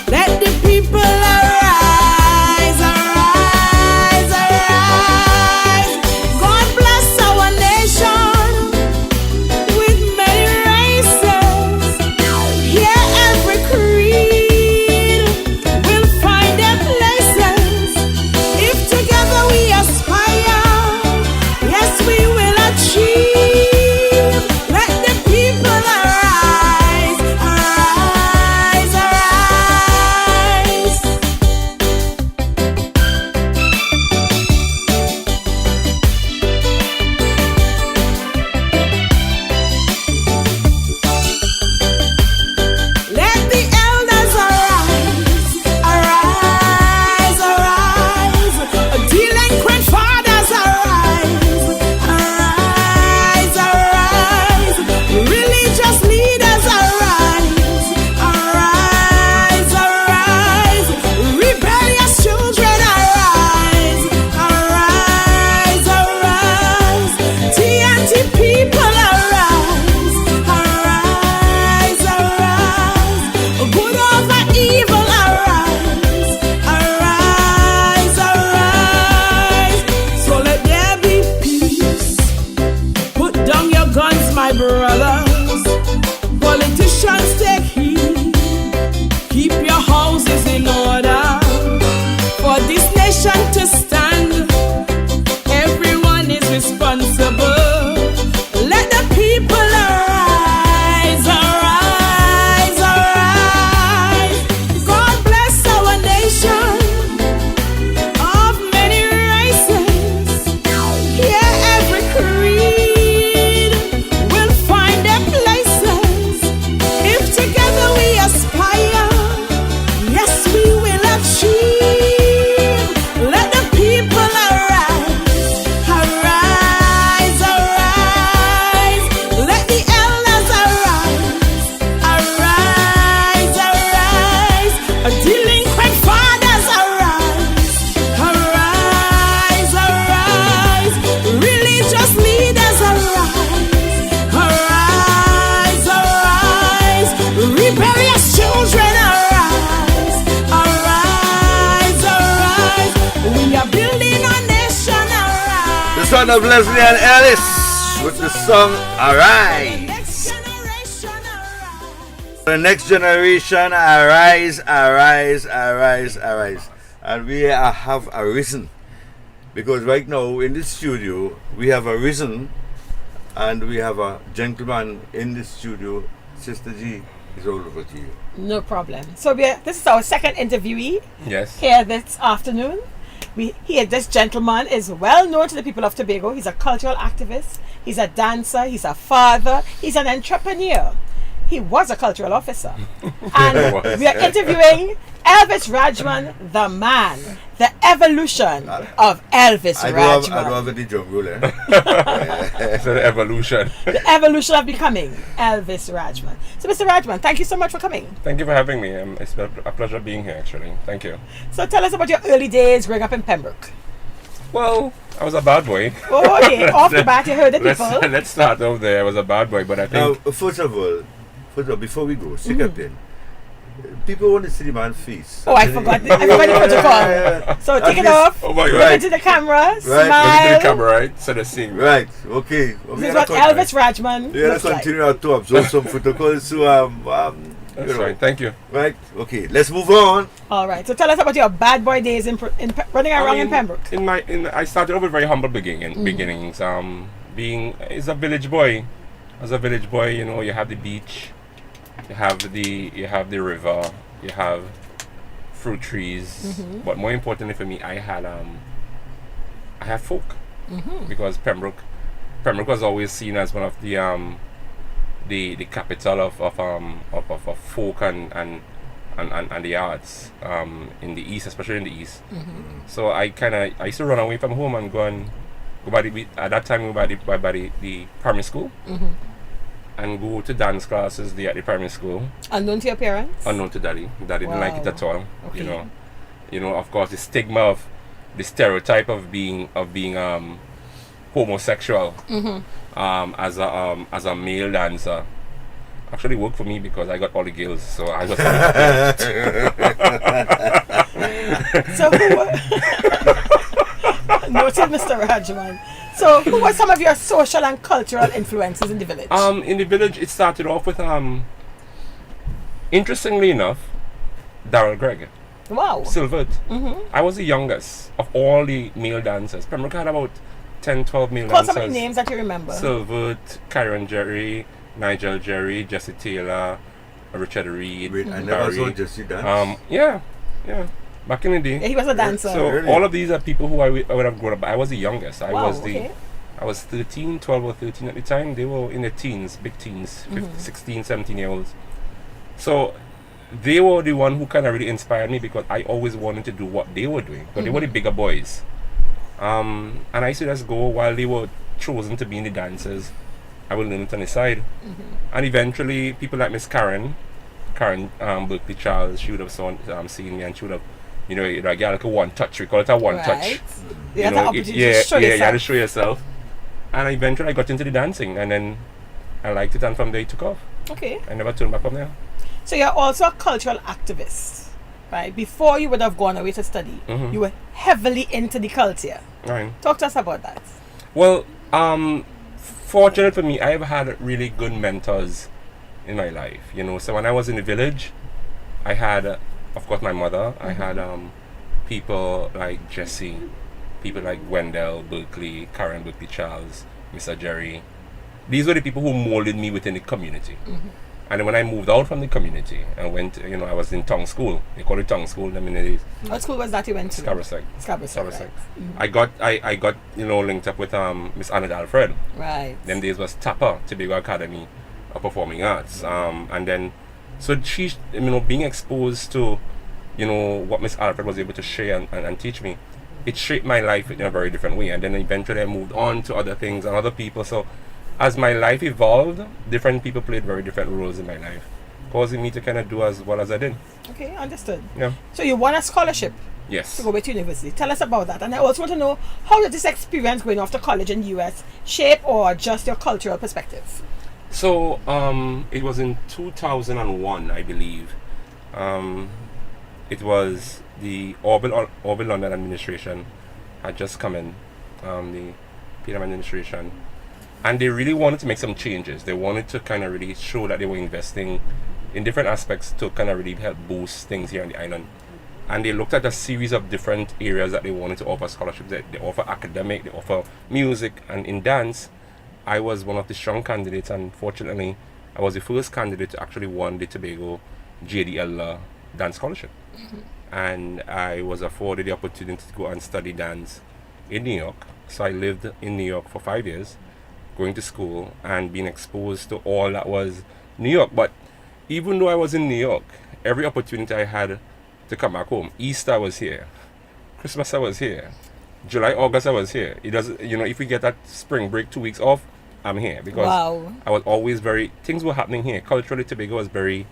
Let the people arise, arise, arise. God bless our nation with many races. Here every creed will find their places. If together we aspire, yes we will achieve. Let the people arise, arise, arise. sound of Leslie and Ellis with the song Arise. The next generation, arise, arise, arise, arise. And we have arisen. Because right now in the studio, we have arisen and we have a gentleman in the studio. Sister G, is all over to you. No problem. So this is our second interviewee. Yes. Here this afternoon. This gentleman is well known to the people of Tobago. He's a cultural activist. He's a dancer. He's a father. He's an entrepreneur. He was a cultural officer. And we are interviewing Elvis Rajman, the man, the evolution of Elvis Rajman. I don't have any drum roll, eh? It's an evolution. The evolution of becoming Elvis Rajman. So, Mr. Rajman, thank you so much for coming. Thank you for having me. It's a pleasure being here, actually. Thank you. So, tell us about your early days growing up in Pembroke. Well, I was a bad boy. Oh, okay. Off the bat, you heard the people. Let's start over there. I was a bad boy, but I think... Now, first of all, before we go, stick up in. People want to see the man's face. Oh, I forgot the protocol. So take it off. Oh my God. Look into the camera. Smile. Look into the camera, right? So the scene. Right. Okay. This is what Elvis Rajman we have to continue to observe some protocols. So that's right. Thank you. Right. Okay. Let's move on. All right. So tell us about your bad boy days in running around in Pembroke. I started off with very humble beginnings. Being as a village boy, you have the beach. You have the river, you have fruit trees, but more importantly for me, I had folk, because Pembroke was always seen as one of the capital of folk and the arts in the east, especially in the east. So I used to run away from home and go by at that time by the primary school. And go to dance classes there at the primary school. Unknown to your parents? Unknown to daddy. Daddy didn't like it at all. Okay. You know, of course, the stigma of the stereotype of being homosexual as a male dancer actually worked for me because I got all the girls, so I was. So noted, Mr. Rajman. So, who were some of your social and cultural influences in the village? In the village, it started off with, interestingly enough, Darrell Gregg. Wow. Silvert. I was the youngest of all the male dancers. Pembroke had about 10, 12 male dancers. Call some of the names that you remember. Silvert, Kyron Jerry, Nigel Jerry, Jesse Taylor, Richard Reed. Wait, I never saw Jesse dance. Yeah. Back in the day. Yeah, he was a dancer. So really? all of these are people who I would have grown up. I was the youngest. I was okay. I was 13, 12 or 13 at the time. They were in their teens, big teens, 15, 16, 17 year olds. So they were the one who kind of really inspired me because I always wanted to do what they were doing. But they were the bigger boys. And I used to just go while they were chosen to be in the dancers. I would learn it on the side. And eventually people like Miss Karen Berkeley Charles, she would have seen me and she would have, you get like a one touch. We call it a one touch. You had the opportunity to show yourself. You had to show yourself. And eventually I got into the dancing, and then I liked it, and from there it took off. Okay. I never turned back from there. So you're also a cultural activist, right? Before you would have gone away to study, you were heavily into the culture. Right. Talk to us about that. Well, fortunate for me, I have had really good mentors in my life. So when I was in the village, I had, of course, my mother. I had people like Jesse, people like Wendell Berkeley, Karen Berkeley Charles, Mr. Jerry. These were the people who molded me within the community. And then when I moved out from the community and went, I was in tongue school. They call it tongue school. What school was that you went to? Scarborough. I got linked up with Miss Annette Alfred. Right. Them days was TAPA, Tobago Academy of Performing Arts. And then, so she, being exposed to, what Miss Alfred was able to share and teach me, it shaped my life in a very different way. And then eventually I moved on to other things and other people. So as my life evolved, different people played very different roles in my life, causing me to kind of do as well as I did. Okay, understood. Yeah. So you won a scholarship. Yes. To go back to university. Tell us about that. And I also want to know, how did this experience going off to college in the US shape or adjust your cultural perspective? So it was in 2001, I believe. It was the Orville London administration had just come in. The PM administration, and they really wanted to make some changes. They wanted to kind of really show that they were investing in different aspects to kind of really help boost things here on the island. And they looked at a series of different areas that they wanted to offer scholarships. They offer academic, they offer music, and in dance, I was one of the strong candidates, and fortunately, I was the first candidate to actually won the Tobago JDL dance scholarship. And I was afforded the opportunity to go and study dance in New York. So I lived in New York for 5 years, going to school and being exposed to all that was New York. But even though I was in New York, every opportunity I had to come back home. Easter I was here, Christmas I was here, July, August I was here. It doesn't, if we get that spring break 2 weeks off, I'm here because I was always things were happening here. Culturally, Tobago was it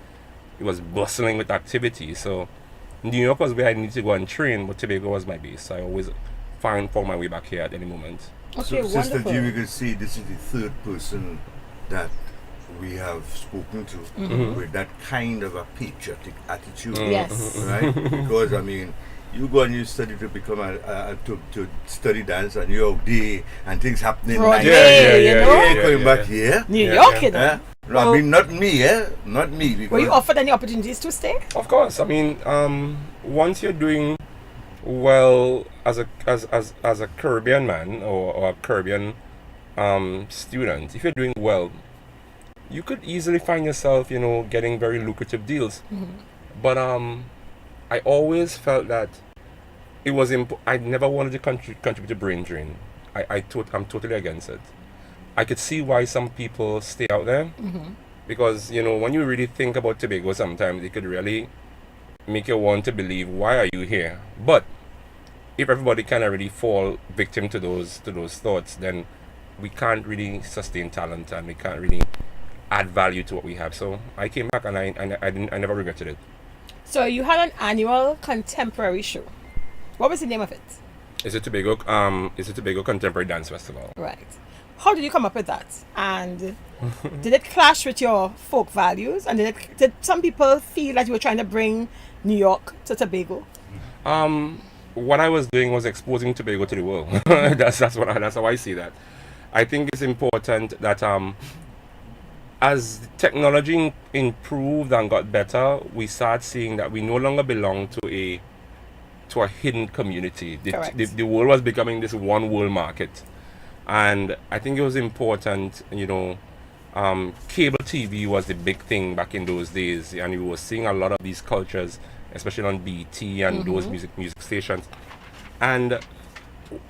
was bustling with activity. So New York was where I needed to go and train, but Tobago was my base. So I always found my way back here at any moment. Okay, so, Sister G, we could see this is the third person that we have spoken to with that kind of a patriotic attitude. Yes. Right? Because, you go and you study to become to study dance, and you're out there and things happening. Going back here. New York, you know. No, not me, not me. Were you offered any opportunities to stay? Of course. Once you're doing well as a Caribbean man or a Caribbean student, if you're doing well, you could easily find yourself, getting very lucrative deals. But I always felt that it was I never wanted to contribute to brain drain. I'm totally against it. I could see why some people stay out there because when you really think about Tobago, sometimes it could really make you want to believe, why are you here? But if everybody kind of really fall victim to those thoughts, then we can't really sustain talent and we can't really add value to what we have. So I came back and I never regretted it. So you had an annual contemporary show. What was the name of it? It's a Tobago Contemporary Dance Festival. Right. How did you come up with that? And did it clash with your folk values? And did some people feel that you were trying to bring New York to Tobago? What I was doing was exposing Tobago to the world. that's how I see that. I think it's important that as technology improved and got better, we start seeing that we no longer belong to a hidden community. The world was becoming this one world market. And I think it was important, cable TV was the big thing back in those days, and we were seeing a lot of these cultures, especially on BT and those music stations. And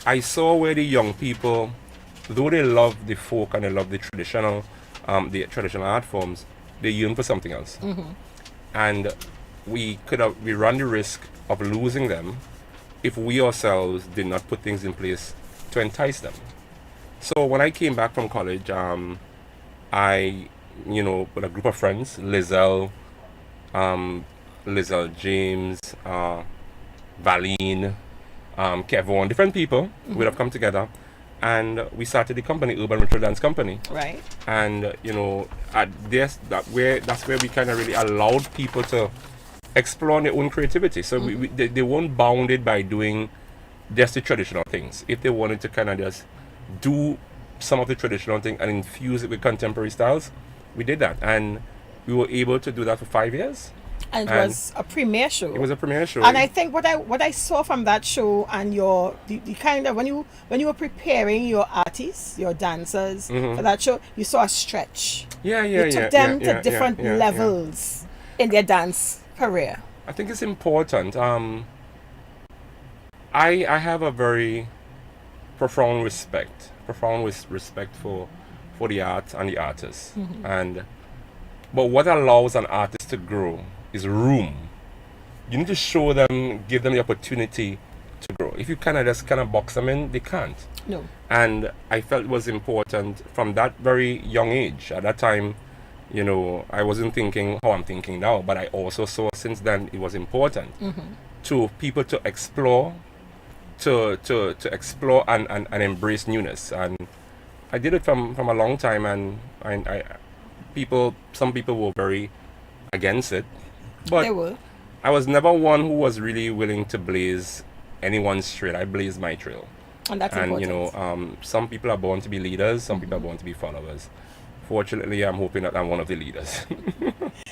I saw where the young people, though they love the folk and they love the traditional art forms, they yearn for something else. And we run the risk of losing them if we ourselves did not put things in place to entice them. So when I came back from college, I, with a group of friends, Lizelle James, Valine, Kevon, different people would have come together, and we started the company, Urban Ritual Dance Company. Right. And that's where we kind of really allowed people to explore their own creativity. So they weren't bounded by doing just the traditional things. If they wanted to kind of just do some of the traditional thing and infuse it with contemporary styles, we did that, and we were able to do that for 5 years. And it was a premiere show. It was a premiere show. And I think what I saw from that show and the kind of when you were preparing your artists, your dancers for that show, you saw a stretch. You took them to different levels in their dance career. I think it's important. I have a very profound respect for the art and the artists. But what allows an artist to grow is room. You need to show them, give them the opportunity to grow. If you just box them in, they can't. No. And I felt it was important from that very young age. At that time, I wasn't thinking how I'm thinking now, but I also saw since then it was important to people to explore, to explore and embrace newness. And I did it from a long time, and some people were very against it, but they were. I was never one who was really willing to blaze anyone's trail. I blazed my trail. And that's and important. some people are born to be leaders, some people are born to be followers. Fortunately, I'm hoping that I'm one of the leaders.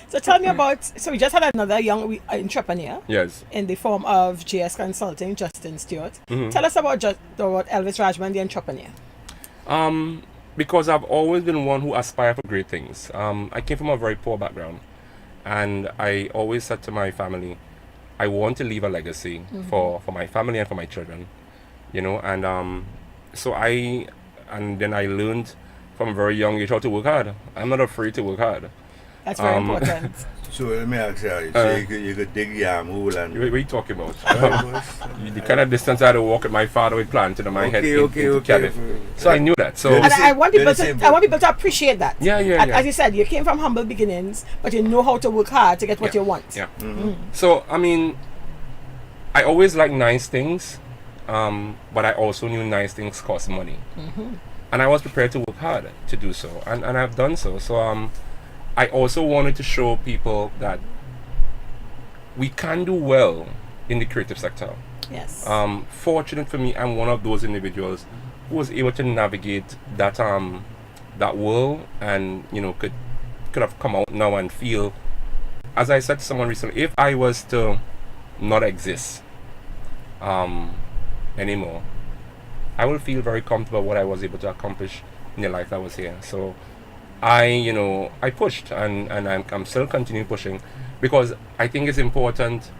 So tell me about, so we just had another young entrepreneur. Yes. In the form of JS Consulting, Justin Stewart. Mhm. Tell us about Elvis Rajman, the entrepreneur. Because I've always been one who aspired for great things. I came from a very poor background, and I always said to my family, I want to leave a legacy for my family and for my children, and then I learned from a very young age how to work hard. I'm not afraid to work hard. That's very important. So let me ask you, so you could dig yam hole and... What are you talking about? The kind of distance I had to walk with my father with planted on my head into cabin. So I knew that. So And I want people to appreciate that. Yeah. As you said, you came from humble beginnings, but you know how to work hard to get what you want. Yeah. So, I mean, I always liked nice things, but I also knew nice things cost money. And I was prepared to work hard to do so, and I've done so. So, I also wanted to show people that we can do well in the creative sector. Yes. Fortunate for me, I'm one of those individuals who was able to navigate that that world, and could have come out now and feel, as I said to someone recently, if I was to not exist anymore, I will feel very comfortable what I was able to accomplish in the life that was here. So I pushed, and I'm still continuing pushing, because I think it's important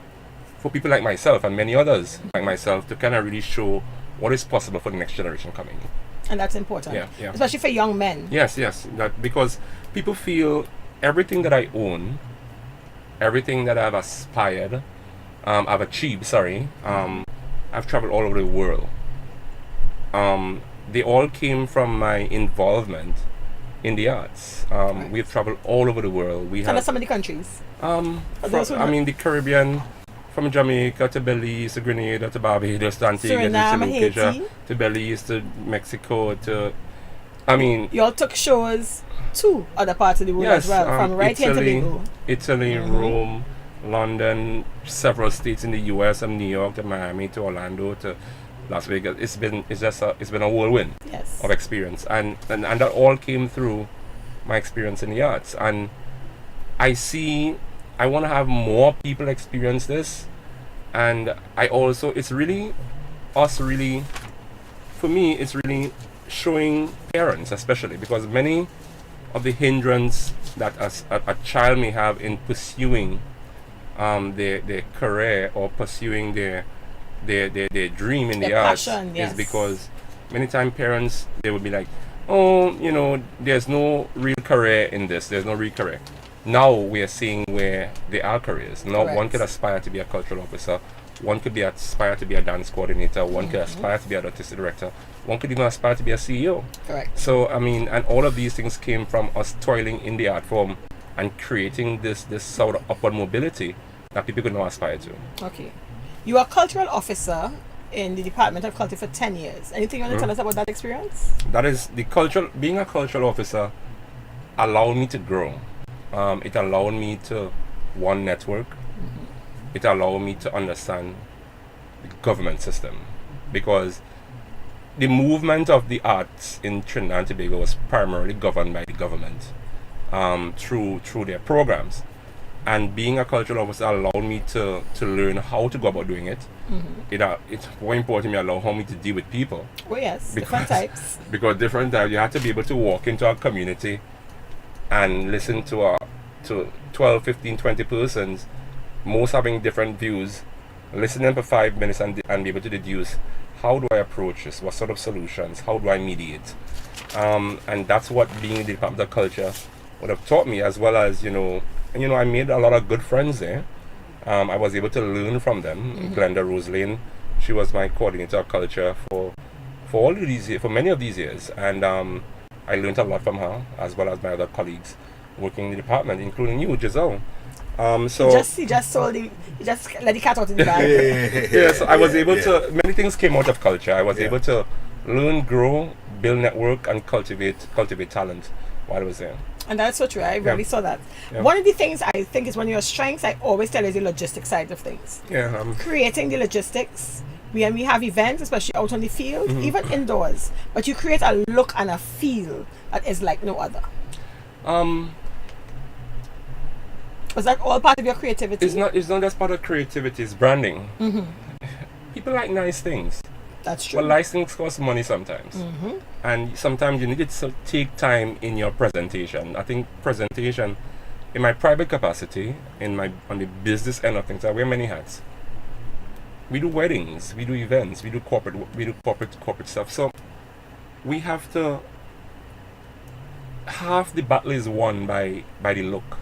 for people like myself and many others like myself to kind of really show what is possible for the next generation coming. And that's important. Yeah. Especially for young men. Yes. That because people feel everything that I own, everything that I've aspired, I've achieved. I've traveled all over the world. They all came from my involvement in the arts. We've traveled all over the world. Tell us some of the countries. The Caribbean, from Jamaica to Belize to Grenada to Barbados to Antigua to St. Lucia to Belize to Mexico to... You all took shows to other parts of the world as well, from right here to Tobago. Italy, Rome, London, several states in the US, from New York to Miami to Orlando to Las Vegas. It's been a whirlwind of experience, and that all came through my experience in the arts. And I want to have more people experience this, and it's really showing parents, especially because many of the hindrance that a child may have in pursuing their career or pursuing their dream in the arts is because many times parents, they would be like, there's no real career in this, there's no real career. Now we are seeing where there are careers. Now one could aspire to be a cultural officer, one could aspire to be a dance coordinator, one could aspire to be an artistic director, one could even aspire to be a CEO. Correct. So and all of these things came from us toiling in the art form and creating this sort of upward mobility that people could now aspire to. Okay. You are a cultural officer in the Department of Culture for 10 years. Anything you want to tell us about that experience? That is being a cultural officer allowed me to grow. It allowed me to network. It allowed me to understand the government system, because the movement of the arts in Trinidad and Tobago was primarily governed by the government through their programs. And being a cultural officer allowed me to learn how to go about doing it. It's more important to me, allowed me to deal with people. Oh yes, different types. Because different types, you have to be able to walk into a community and listen to 12, 15, 20 persons, most having different views, listening for 5 minutes and be able to deduce, how do I approach this? What sort of solutions? How do I mediate? And that's what being in the Department of Culture would have taught me, as well as, I made a lot of good friends there. I was able to learn from them. Glenda Roselane, she was my coordinator of culture for all of these years, for many of these years, and I learned a lot from her, as well as my other colleagues working in the department, including you, Giselle. He just let the cat out of the bag. Yes, I was able to. Many things came out of culture. I was able to learn, grow, build network, and cultivate talent while I was there. And that's so true. I really saw that. Yeah. One of the things I think is one of your strengths, I always tell, is the logistics side of things. Yeah. Creating the logistics, when we have events, especially out on the field, even indoors, but you create a look and a feel that is like no other. Was that all part of your creativity? It's not just part of creativity, it's branding. People like nice things. That's true. But nice things cost money sometimes. And sometimes you need to take time in your presentation. I think presentation, in my private capacity, on the business end of things, I wear many hats. We do weddings, we do events, we do corporate stuff. So we have to, half the battle is won by the look.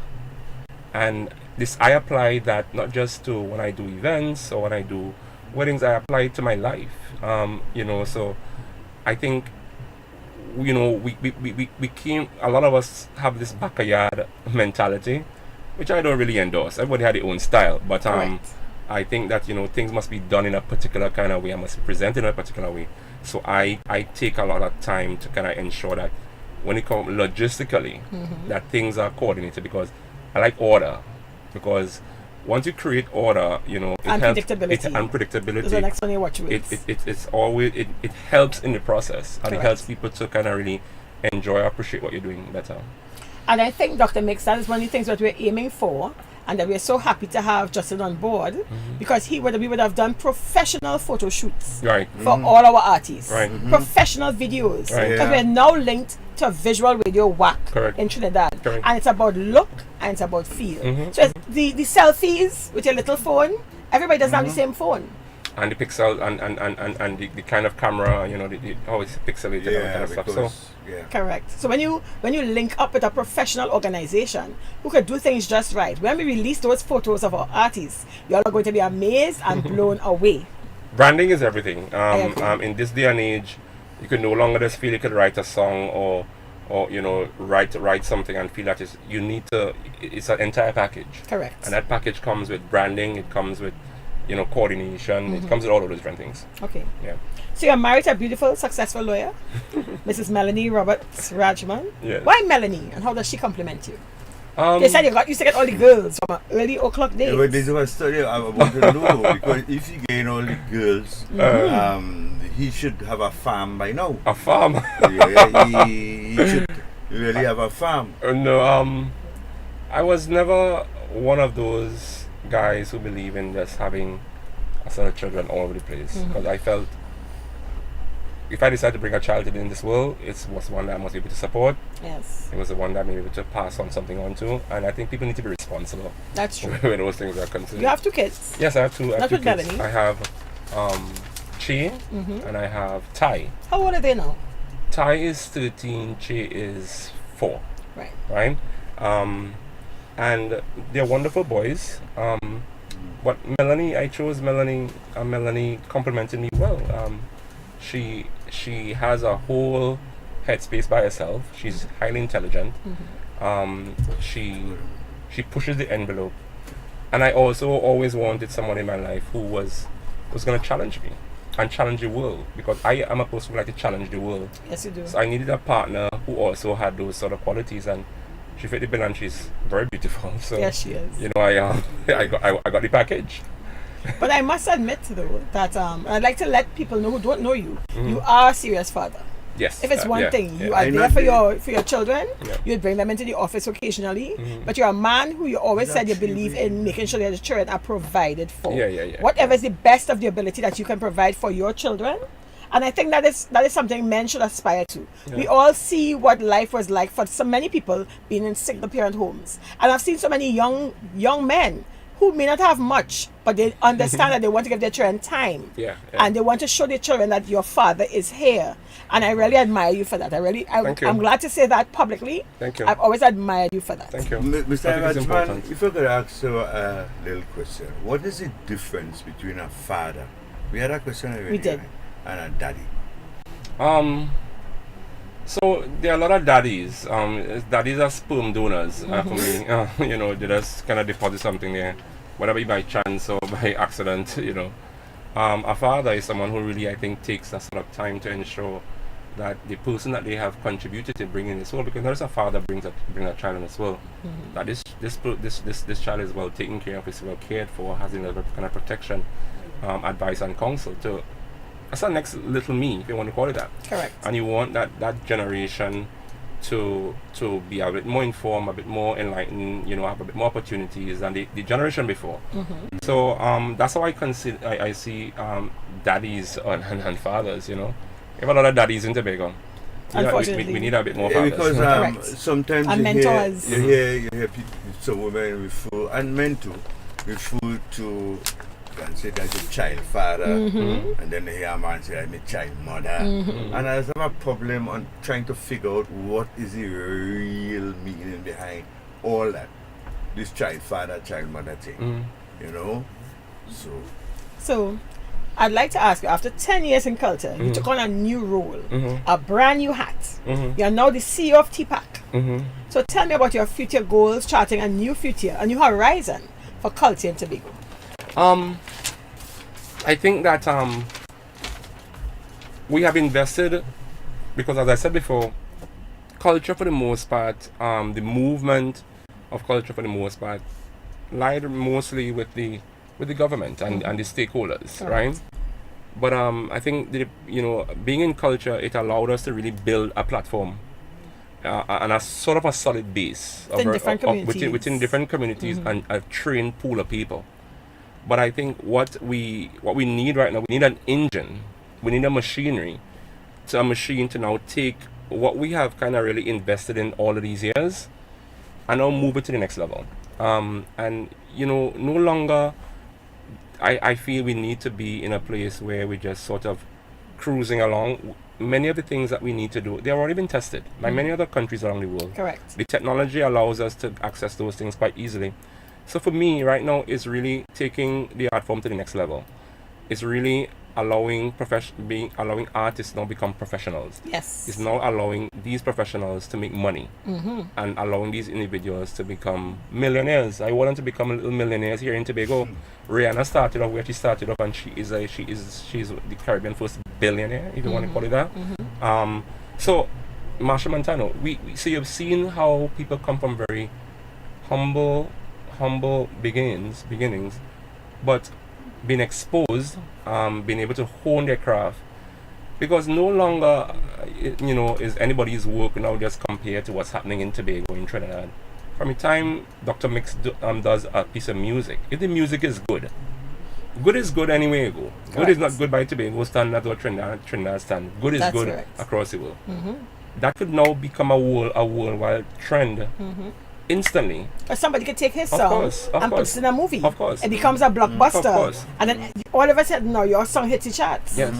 And this, I apply that not just to when I do events or when I do weddings, I apply it to my life. So I think, we came, a lot of us have this backyard mentality, which I don't really endorse. Everybody had their own style, but I think that, things must be done in a particular kind of way. I must be presented in a particular way. So I take a lot of time to kind of ensure that when it comes logistically, that things are coordinated, because I like order, because once you create order, it unpredictability. Unpredictability. There's the next one you watch with. It's always it helps in the process, and Correct. it helps people to kind of really enjoy, appreciate what you're doing better. And I think Dr. Mix, that is one of the things that we're aiming for, and that we're so happy to have Justin on board, because we would have done professional photo shoots for all our artists, professional videos, because we're now linked to visual radio WAC in Trinidad, and it's about look and it's about feel. So it's the selfies with your little phone, everybody doesn't have the same phone. And the pixel and the kind of camera, how it's pixelated and kind of stuff. So correct. So when you link up with a professional organization who can do things just right, when we release those photos of our artists, you're going to be amazed and blown away. Branding is everything. In this day and age, you can no longer just feel you could write a song or write something and feel that it's an entire package. Correct. And that package comes with branding, it comes with coordination, it comes with all of those different things. Okay. Yeah. So you're married to a beautiful, successful lawyer, Mrs. Melanie Roberts Rajman. Yes. Why Melanie, and how does she compliment you? They said you used to get all the girls from early o'clock days. But this is a story I want to know, because if you gain all the girls, he should have a farm by now. A farm? He should really have a farm. No, I was never one of those guys who believe in just having a set of children all over the place, because I felt if I decide to bring a child in this world, it was one that I must be able to support. Yes. It was the one that I may be able to pass on something on to, and I think people need to be responsible. That's true. When those things are considered. You have 2 kids? Yes, I have two. Not with kids. Melanie. I have Che and I have Ty. How old are they now? Ty is 13, Che is 4. Right. Right? And they're wonderful boys. But Melanie, I chose Melanie, and Melanie complimented me well. She has a whole headspace by herself. She's highly intelligent. She pushes the envelope. And I also always wanted someone in my life who was going to challenge me and challenge the world, because I am a person who like to challenge the world. Yes, you do. So I needed a partner who also had those sort of qualities, and she fit the bill, and she's very beautiful. So yes, she is. I got the package. But I must admit, though, that I'd like to let people know who don't know you. You are a serious father. Yes. If it's one thing, you are there for your children. You would bring them into the office occasionally. But you're a man who you always said you believe in making sure that the children are provided for. Whatever is the best of the ability that you can provide for your children. And I think that is something men should aspire to. We all see what life was like for so many people being in single parent homes. And I've seen so many young men who may not have much, but they understand that they want to give their children time. And they want to show their children that your father is here. And I really admire you for that. Thank you. I'm glad to say that publicly. Thank you. I've always admired you for that. Thank you. Mr. Rajman, if I could ask you a little question. What is the difference between a father? We had a question already. We did. Right? And a daddy. So there are a lot of daddies. Daddies are sperm donors for me. They just kind of deposit something there, whether it be by chance or by accident. A father is someone who really, I think, takes a sort of time to ensure that the person that they have contributed to bring in this world, because not just a father brings a child in this world, that this child is well taken care of, is well cared for, has enough kind of protection. advice and counsel to. That's the next little me, if you want to call it that. Correct. And you want that generation to be a bit more informed, a bit more enlightened, have a bit more opportunities than the generation before. Mm-hmm. So that's how I see daddies and fathers. You have a lot of daddies in Tobago. Unfortunately, we need a bit more Yeah, fathers. because sometimes and mentors. You hear people, some women refer, and men too, refer to and say that's a child father, and then they hear a man say I'm a child mother, and I have a problem on trying to figure out what is the real meaning behind all that, this child father, child mother thing, So, I'd like to ask you, after 10 years in culture, you took on a new role, a brand new hat. You are now the CEO of TPAC. So tell me about your future goals, charting a new future, a new horizon for culture in Tobago. I think that we have invested, because as I said before, culture for the most part, the movement of culture for the most part, lied mostly with the government and the stakeholders, right? But I think being in culture, it allowed us to really build a platform and a sort of a solid base within different communities and a trained pool of people. But I think what we need right now, we need an engine, we need a machine to now take what we have kind of really invested in all of these years and now move it to the next level. And no longer, I feel we need to be in a place where we just sort of cruising along. Many of the things that we need to do, they've already been tested by many other countries around the world. Correct. The technology allows us to access those things quite easily. So for me right now, it's really taking the art form to the next level. It's really allowing artists now become professionals. Yes. It's now allowing these professionals to make money and allowing these individuals to become millionaires. I want them to become little millionaires here in Tobago. Rihanna started off where she started off, and she's the Caribbean first billionaire, if you want to call it that. So Marsha Montano, we so you've seen how people come from very humble beginnings, but being exposed, being able to hone their craft, because no longer is anybody's work now just compared to what's happening in Tobago, in Trinidad. From the time Dr. Mix does a piece of music, if the music is good is good anywhere you go. Good is not good by Tobago standards or Trinidad standards. Good is good across the world. That could now become a worldwide trend. Instantly. Or somebody could take his song and put it in a movie. Of course. It becomes a blockbuster. Of course. And then all of a sudden, now your song hits the charts. Yes.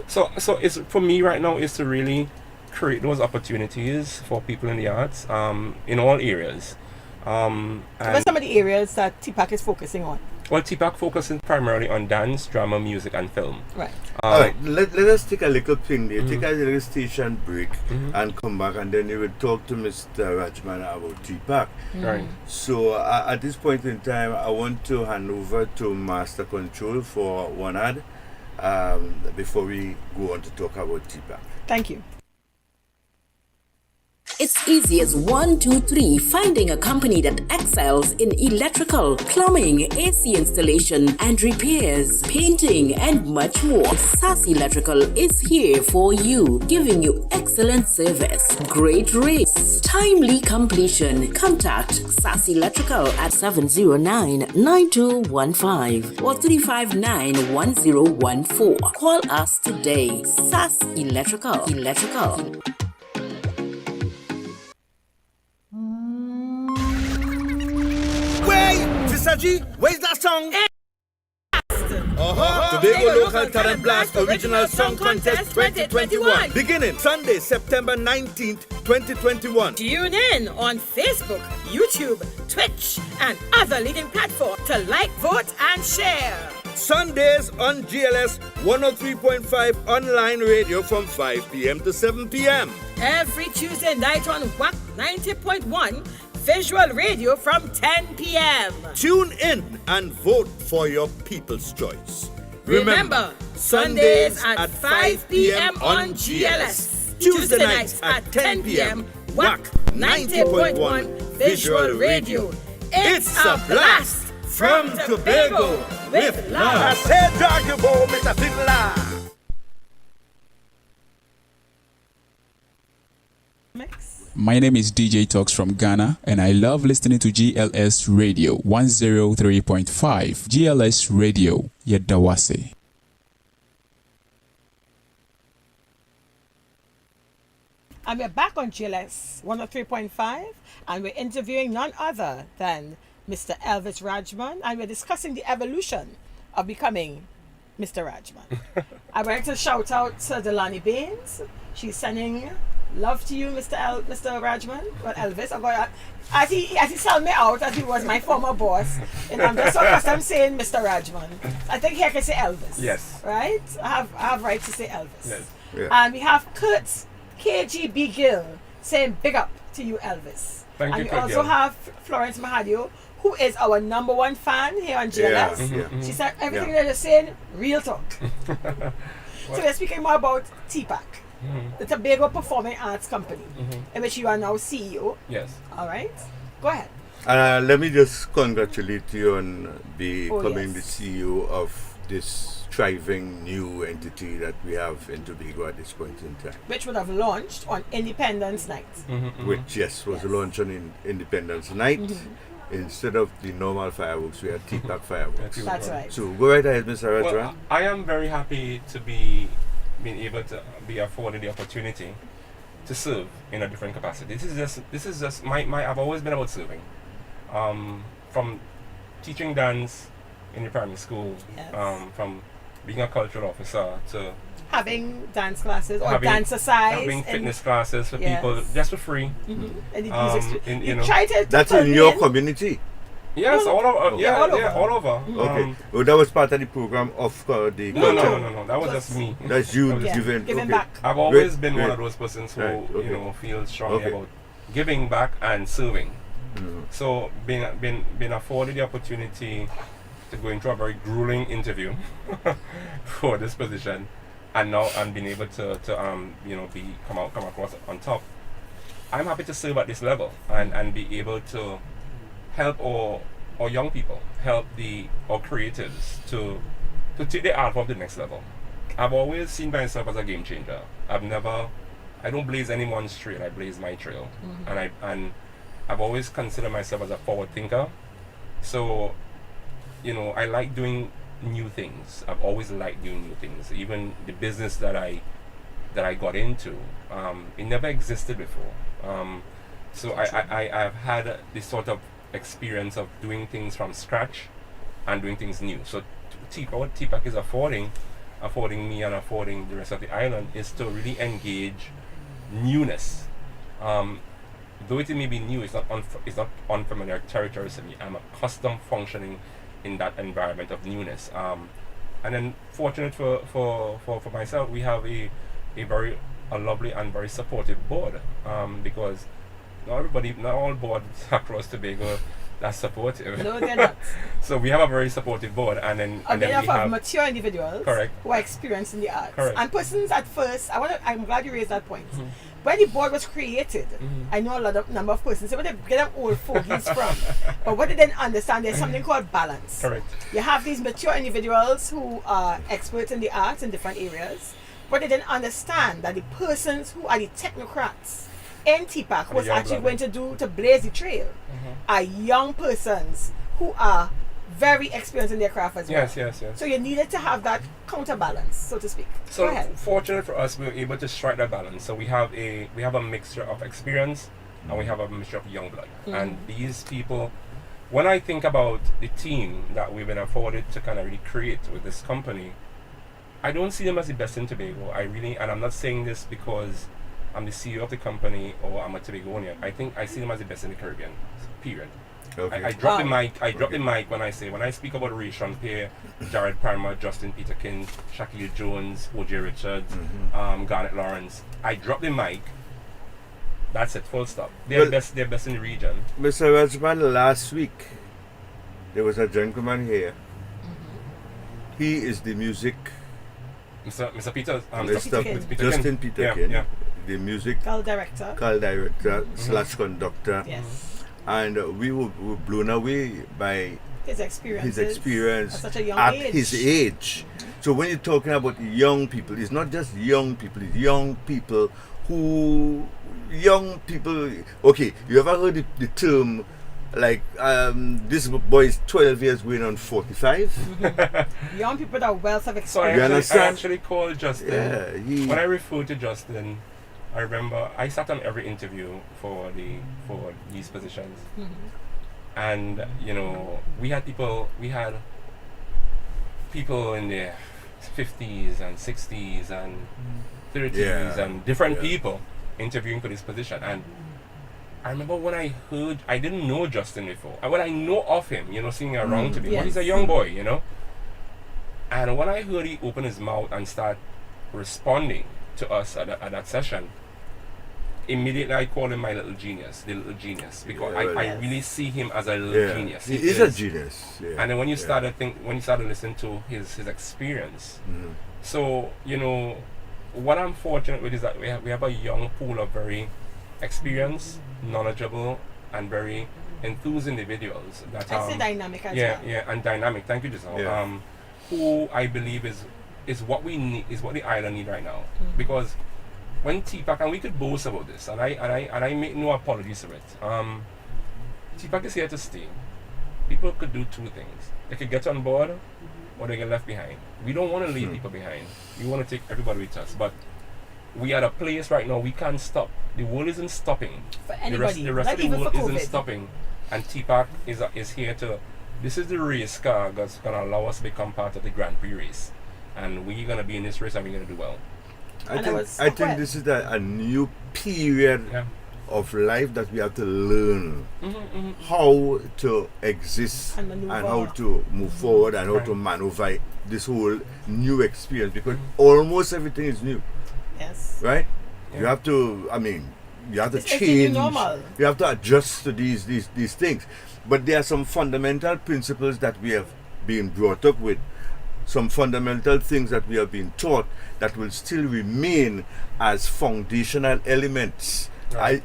So it's for me right now is to really create those opportunities for people in the arts in all areas. What are some of the areas that TPAC is focusing on? Well, TPAC focuses primarily on dance, drama, music, and film. Right. All right, let us take a little thing there. Take a little station break and come back, and then you will talk to Mr. Rajman about TPAC. Right. So at this point in time, I want to hand over to Master Control for one ad before we go on to talk about TPAC. Thank you. It's easy as 1, 2, 3 finding a company that excels in electrical, plumbing, AC installation and repairs, painting and much more. SAS Electrical is here for you, giving you excellent service, great rates, timely completion. Contact SAS Electrical at 709-9215 or 359-1014. Call us today. SAS Electrical. Saji, where's that song? Tobago Local Talent Blast Original Song Contest 2021. Beginning Sunday, September 19th, 2021. Tune in on Facebook, YouTube, Twitch, and other leading platforms to like, vote, and share. Sundays on GLS 103.5 online radio from 5 p.m. to 7 p.m. Every Tuesday night on WAC 90.1 Visual Radio from 10 p.m. Tune in and vote for your people's choice. Remember, Sundays at 5 p.m. on GLS. Tuesday nights at 10 p.m. WAC 90.1 Visual Radio. It's a blast from Tobago with love. I said, drag your bow, Mr. Fiddler. My name is DJ Talks from Ghana, and I love listening to GLS Radio 103.5. GLS Radio, Yedawase. And we're back on GLS 103.5, and we're interviewing none other than Mr. Elvis Rajman, and we're discussing the evolution of becoming Mr. Rajman. I'd like to shout out to Delani Baines. She's sending love to you, Mr. Rajman, or Elvis. I'm going, as he sold me out, as he was my former boss, and I'm just so accustomed saying Mr. Rajman. I think here I can say Elvis. Yes. Right? I have right to say Elvis. Yes. Yeah. And we have Kurt KGB Gill saying big up to you, Elvis. Thank you, we Kurt also Gill. have Florence Mahadio, who is our #1 fan here on GLS. Yeah, mm-hmm. She said everything that you're saying, real talk. So we're speaking more about TPAC, the Tobago Performing Arts Company, in which you are now CEO. Yes. All right. Go ahead. Let me just congratulate you on becoming yes. the CEO of this thriving new entity that we have in Tobago at this point in time. Which would have launched on Independence Night. Which, was launched on Independence Night. Instead of the normal fireworks, we had TPAC fireworks. That's right. So go right ahead, Mr. Rajman. Well, I am very happy to be being able to be afforded the opportunity to serve in a different capacity. This is just my I've always been about serving. From teaching dance in the primary school, from being a cultural officer to having dance classes or dance-a-side. Having fitness classes for people just for free. And the music you try to that's in your community? Yes, all over. All over. Okay. Well, that was part of the program of the No. That was just me. That's you giving back. I've always been one of those persons who feel strongly about giving back and serving. So being afforded the opportunity to go into a very grueling interview for this position, and being able to come across on top. I'm happy to serve at this level and be able to help our young people, help our creatives to take the art form to the next level. I've always seen myself as a game changer. I don't blaze anyone's trail, I blaze my trail. And I've always considered myself as a forward thinker. So, I like doing new things. I've always liked doing new things. Even the business that I got into, it never existed before. So I've had this sort of experience of doing things from scratch and doing things new. So what TPAC is affording me and affording the rest of the island is to really engage newness. Though it may be new, it's not unfamiliar territory to me. I'm accustomed functioning in that environment of newness. And then fortunate for myself, we have a lovely and very supportive board, because not all boards across Tobago that's supportive. No, they're not. So we have a very supportive board, and then we have mature individuals who are experienced in the arts. And persons at first, I'm glad you raised that point. When the board was created, I know a number of persons say, where they get them old fogies from. But what they didn't understand, there's something called balance. Correct. You have these mature individuals who are experts in the arts in different areas, but they didn't understand that the persons who are the technocrats in TPAC was actually going to blaze the trail are young persons who are very experienced in their craft as well. Yes. So you needed to have that counterbalance, so to speak. So go ahead. Fortunate for us, we were able to strike that balance. So we have a mixture of experience and we have a mixture of young blood. And these people, when I think about the team that we've been afforded to kind of really create with this company, I don't see them as the best in Tobago. And I'm not saying this because I'm the CEO of the company or I'm a Tobagonian. I see them as the best in the Caribbean, period. Okay. I drop the mic. I drop the mic when I speak about Rayshon Pear, Jared Palmer, Justin Peterkin, Shaquille Jones, O.J. Richards, Garnet Lawrence. I drop the mic. That's it. Full stop. They're best in the region. Mr. Rajman, last week there was a gentleman here. He is the music. Mr. Peters. Mr. Justin Peterkin. Yeah. The music director / conductor. Yes. And we were blown away by his experience at such a young at age. his age. So when you're talking about young people, it's not just young people, it's young people okay, you ever heard the term like this boy is 12 years going on 45? Young people that wealth of So experience. I actually called Justin. Yeah, when I referred to Justin, I remember I sat on every interview for these positions. And you know, we had people in their 50s and 60s and 30s and different people interviewing for this position. And I remember when I heard, I didn't know Justin before. When I know of him, you know, seeing around to me, but he's a young boy, you know. And when I heard he open his mouth and start responding to us at that session, immediately I call him my little genius, the little genius, because I really see him as a little genius. He is a genius. Yeah. And then when you started listening to his experience, so you know, what I'm fortunate with is that we have a young pool of very experienced, knowledgeable, and very enthused individuals that I say dynamic as well. Yeah, and dynamic. Thank you, Giselle. Who I believe is what we need, is what the island need right now, because when TPAC, and we could boast about this, and I make no apologies for it. TPAC is here to stay. People could do two things: they could get on board, or they get left behind. We don't want to leave people behind. We want to take everybody with us, but we are at a place right now we can't stop. The world isn't stopping. For anybody, the rest not of the even world for isn't COVID. stopping, and TPAC is here to. This is the race car that's gonna allow us to become part of the Grand Prix race, and we're gonna be in this race and we're gonna do well. I think this is a new period of life that we have to learn how to exist and how to move forward and how to maneuver this whole new experience, because almost everything is new. Yes. Right? You have to, you have to change. You have to adjust to these things. But there are some fundamental principles that we have been brought up with, some fundamental things that we have been taught that will still remain as foundational elements,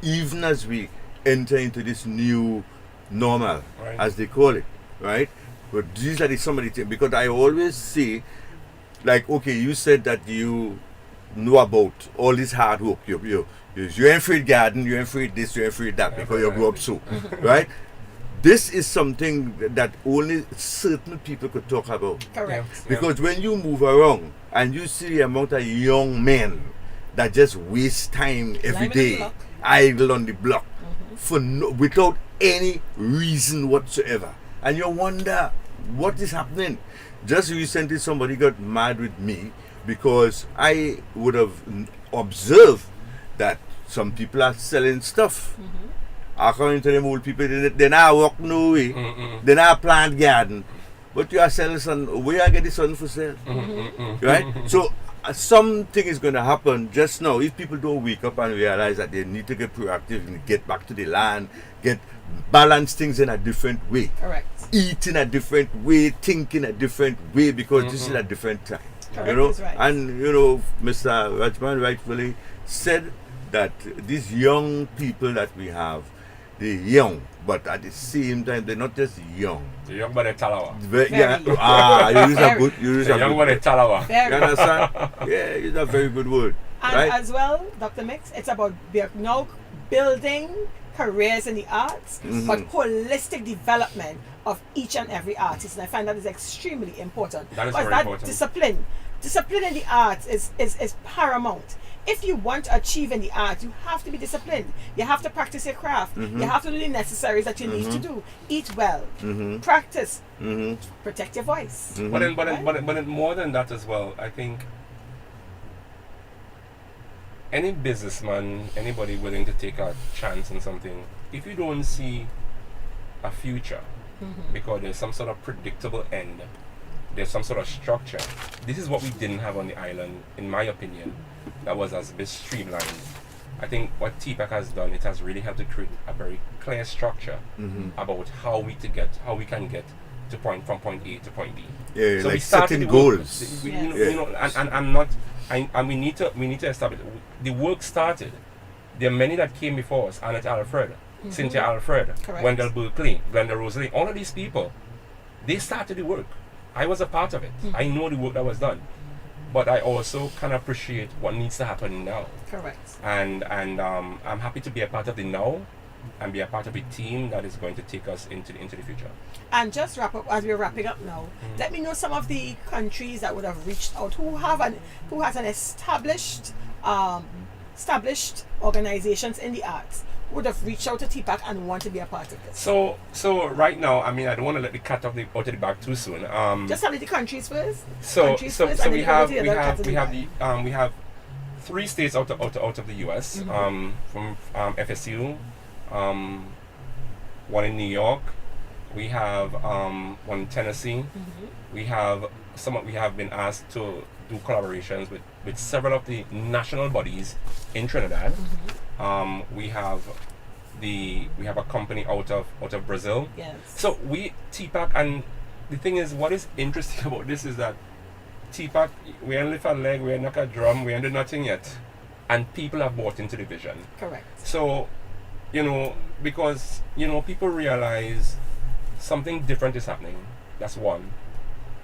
even as we enter into this new normal, as they call it, right? But these are some of the things, because I always say, like, okay, you said that you know about all this hard work. You're in free garden, you're in free this, you're in free that, because you grew up so, right? This is something that only certain people could talk about. Correct. Because when you move around and you see the amount of young men that just waste time every day, idle on the block, without any reason whatsoever, and you wonder what is happening. Just recently somebody got mad with me because I would have observed that some people are selling stuff. According to them old people, they not walk no way, they not plant garden, but you are selling sun. Where I get the sun for sale, right? So something is going to happen just now if people don't wake up and realize that they need to get proactive and get back to the land, balance things in a different way, correct, eat in a different way, think in a different way, because this is a different time. Correct, you know, is right. And you know, Mr. Rajman rightfully said that these young people that we have, they're young, but at the same time they're not just young. They're young but they're talawa. You use a young good but they're talawa. You understand? Yeah, it's a very good word. And right? as well, Dr. Mix, it's about now building careers in the arts, but holistic development of each and every artist. And I find that is extremely important. That is because very important. Discipline in the arts is paramount. If you want to achieve in the arts, you have to be disciplined. You have to practice your craft. You have to do the necessaries that you need to do. Eat well, practice, protect your voice. But more than that as well, I think any businessman, anybody willing to take a chance on something, if you don't see a future, because there's some sort of predictable end, there's some sort of structure. This is what we didn't have on the island, in my opinion, that was as bit streamlined. I think what TPAC has done, it has really helped to create a very clear structure about how we can get to from point A to point B. Yeah, so like we started setting the goals. And we need to establish the work started. There are many that came before us: Annette Alfred, Cynthia Alfred, Correct. Wendell Berkeley, Glenda Rosalie. All of these people They started the work. I was a part of it. I know the work that was done. But I also can appreciate what needs to happen now. Correct. And I'm happy to be a part of the now and be a part of a team that is going to take us into the future. And just wrap up as we're wrapping up now. Let me know some of the countries that would have reached out who has an established organizations in the arts would have reached out to TPAC and want to be a part of this. So right now, I mean, I don't want to let the cat out of the bag too soon. Just tell me the countries first. So we have 3 states out of the US. From FSU, one in New York. We have one in Tennessee. We have been asked to do collaborations with several of the national bodies in Trinidad. We have a company out of Brazil. Yes. So we TPAC, and the thing is, what is interesting about this is that TPAC, we ain't lift a leg, we ain't knock a drum, we ain't do nothing yet, and people have bought into the vision. Correct. So, because people realize something different is happening. That's one.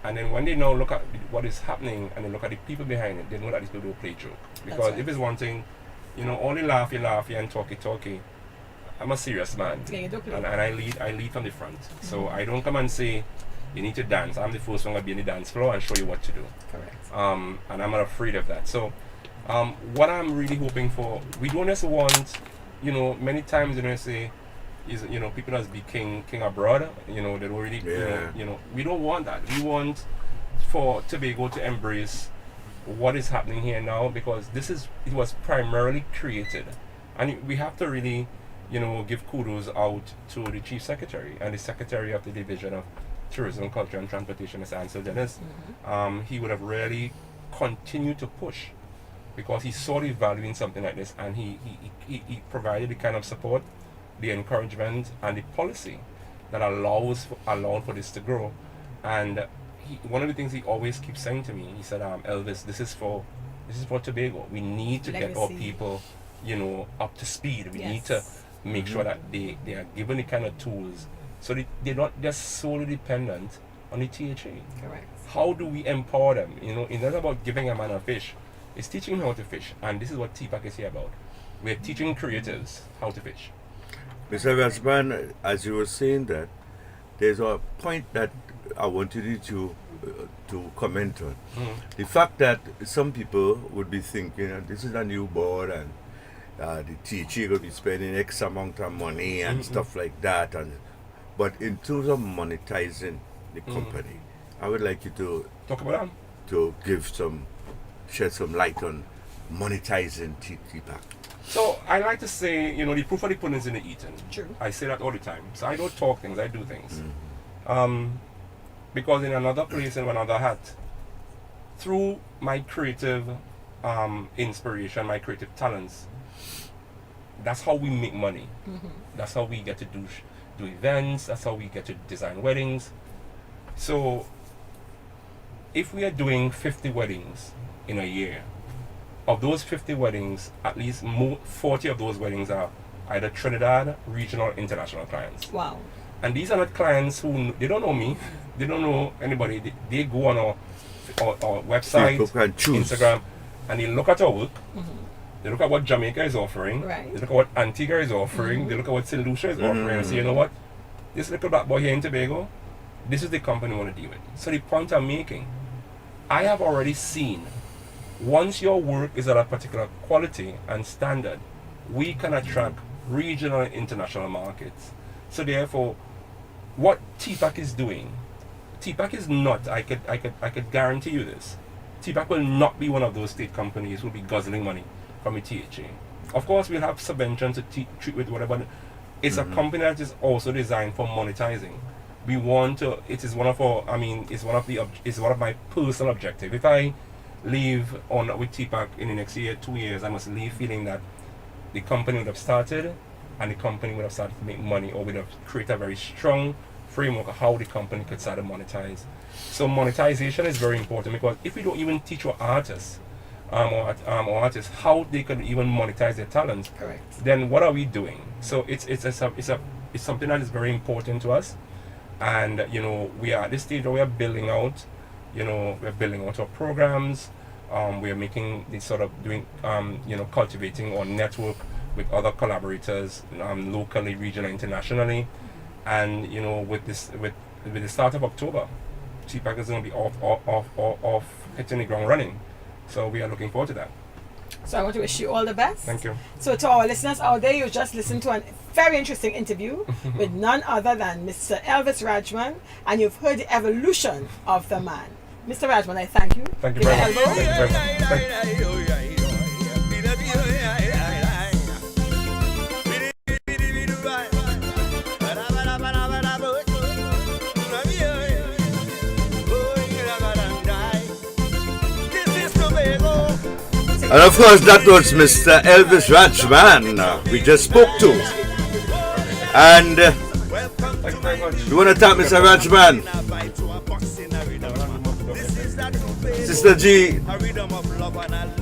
And then when they now look at what is happening and they look at the people behind it, they know that these people don't play joke. Because if it's one thing, only laughy and talky. I'm a serious man. And I lead from the front. So I don't come and say, you need to dance. I'm the first one to be in the dance floor and show you what to do. Correct. And I'm not afraid of that. So what I'm really hoping for, we don't just want, many times, say, is people as be king abroad, they don't really we don't want that. We want for Tobago to embrace what is happening here now, because it was primarily created, and we have to really give kudos out to the Chief Secretary and the Secretary of the Division of Tourism, Culture and Transportation, Mr. Ansel Dennis. He would have really continued to push, because he saw the value in something like this, and he provided the kind of support, the encouragement, and the policy that allowed for this to grow. And one of the things he always keeps saying to me, he said, Elvis, this is for Tobago. We need to get our people, up to speed. We need to make sure that they are given the kind of tools so they're not just solely dependent on the THA. Correct. How do we empower them? It's not about giving a man a fish. It's teaching him how to fish. And this is what TPAC is here about. We're teaching creatives how to fish. Mr. Vespan, as you were saying that, there's a point that I wanted you to comment on. The fact that some people would be thinking, this is a new board and the teacher will be spending X amount of money and stuff like that. But in terms of monetizing the company, I would like you to talk about that. To shed some light on monetizing TPAC. So I like to say, the proof of the pudding is in the eating. True. I say that all the time. So I don't talk things, I do things. Because in another place, in another hat, through my creative inspiration, my creative talents, that's how we make money. That's how we get to do events. That's how we get to design weddings. So if we are doing 50 weddings in a year, of those 50 weddings, at least 40 of those weddings are either Trinidad, regional, or international clients. Wow. And these are not clients who, they don't know me, they don't know anybody. They go on our website, Instagram, and they look at our work. They look at what Jamaica is offering. Right. They look at what Antigua is offering. They look at what St. Lucia is offering and say, you know what? This little black boy here in Tobago, this is the company we want to deal with. So the point I'm making, I have already seen, once your work is at a particular quality and standard, we can attract regional and international markets. So therefore, what TPAC is doing, TPAC is not, I could guarantee you this, TPAC will not be one of those state companies who will be guzzling money from the THA. Of course, we'll have subventions to treat with whatever. It's a company that is also designed for monetizing. We want to, it is one of our, it's one of my personal objectives. If I leave on with TPAC in the next year, 2 years, I must leave feeling that the company would have started and the company would have started to make money, or would have created a very strong framework of how the company could start to monetize. So monetization is very important, because if we don't even teach our artists or artists how they can even monetize their talents, correct, then what are we doing? So it's something that is very important to us. And we are at this stage where we are building out. We're building out our programs. We are making this sort of doing, cultivating our network with other collaborators, locally, regionally, internationally. And with the start of October, CPAC is going to be off, hitting the ground running. So we are looking forward to that. So I want to wish you all the best. Thank you. So to our listeners out there, you just listened to a very interesting interview with none other than Mr. Elvis Rajman, and you've heard the evolution of the man. Mr. Rajman, I thank you. Thank you very much. Thank you very much. And of course, that was Mr. Elvis Rajman we just spoke to. And we want to thank Mr. Rajman. Sister G,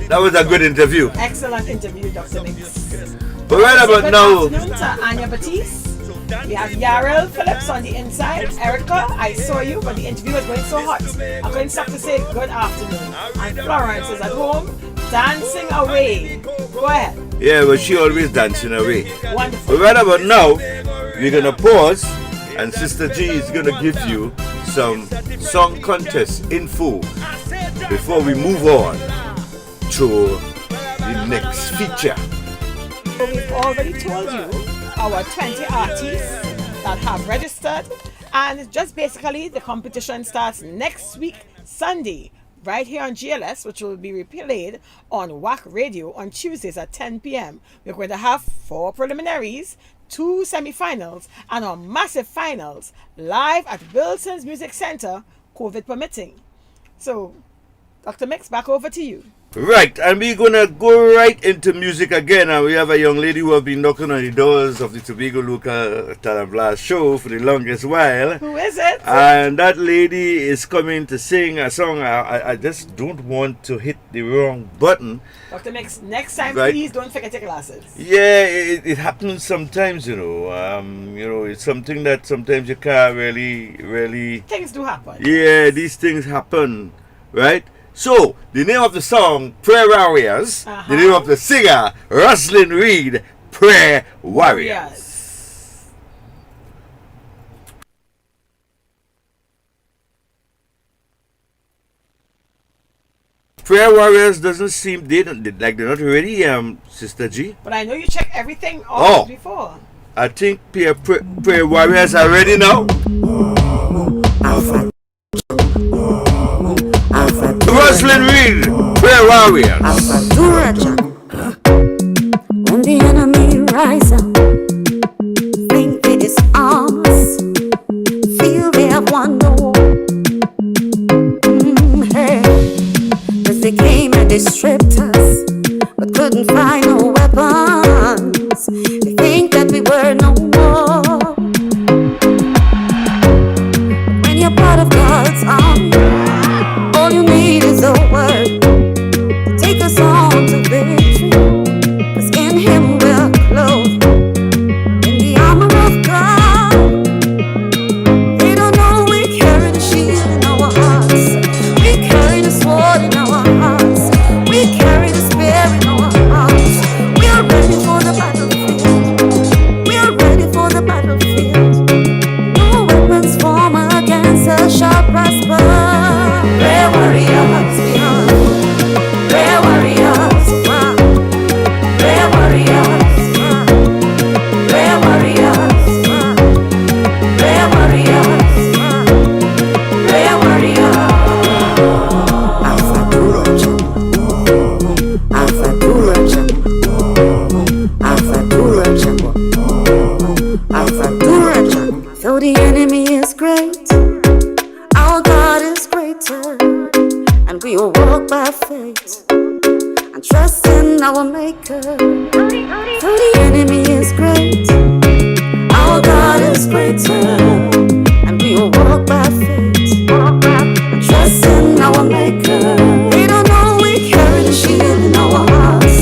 that was a good interview. Excellent interview, Dr. Mix. But right about now, good afternoon to Anya Batiste. We have Yarel Phillips on the inside. Erica, I saw you, but the interview was going so hot. I couldn't stop to say good afternoon. And Florence is at home, dancing away. Go ahead. Yeah, but she always dancing away. Wonderful. But right about now, we're going to pause, and Sister G is going to give you some song contest info before we move on to the next feature. So we've already told you our 20 artists that have registered, and just basically the competition starts next week, Sunday, right here on GLS, which will be replayed on WAC Radio on Tuesdays at 10 p.m. We're going to have 4 preliminaries, 2 semi-finals, and our massive finals live at Wilson's Music Center, COVID permitting. So, Dr. Mix, back over to you. Right, and we're going to go right into music again. And we have a young lady who has been knocking on the doors of the Tobago Local Talent Blast show for the longest while. Who is it? And that lady is coming to sing a song. I just don't want to hit the wrong button. Dr. Mix, next time, right? Please don't forget your glasses. Yeah, it happens sometimes, it's something that sometimes you can't really... Things do happen. Yeah, these things happen, right? So, the name of the song, Prayer Warriors. The name of the singer, Rosalind Reed, Prayer Warriors. Prayer Warriors doesn't seem, they're not ready, Sister G. But I know you check everything off before. I think Prayer Warriors are ready now. Rosalind Reed, Prayer Warriors. When the enemy rise up, think with his arms, feel they have won the war. Hey, 'cause they came and they stripped us, but couldn't find no weapons. They think that we were no more. But when you're part of God's army, all you need is a word to take us on to victory. 'Cause in Him we're clothed in the armor of God. They don't know we carry the shield in our hearts. We carry the sword in our hearts. We carry the spear in our hearts. We are ready for the battlefield. We are ready for the battlefield. No weapons form against us shall prosper. Prayer warriors, prayer warriors, prayer warriors, prayer warriors, prayer warriors, prayer warriors. Alpha Durajan, Alpha Durajan, Alpha Durajan, Alpha Durajan. Though the enemy is great, our God is greater, and we will walk by faith and trust in our Maker. Though the enemy is great, our God is greater, and we will walk by faith and trust in our Maker. They don't know we carry the shield in our hearts.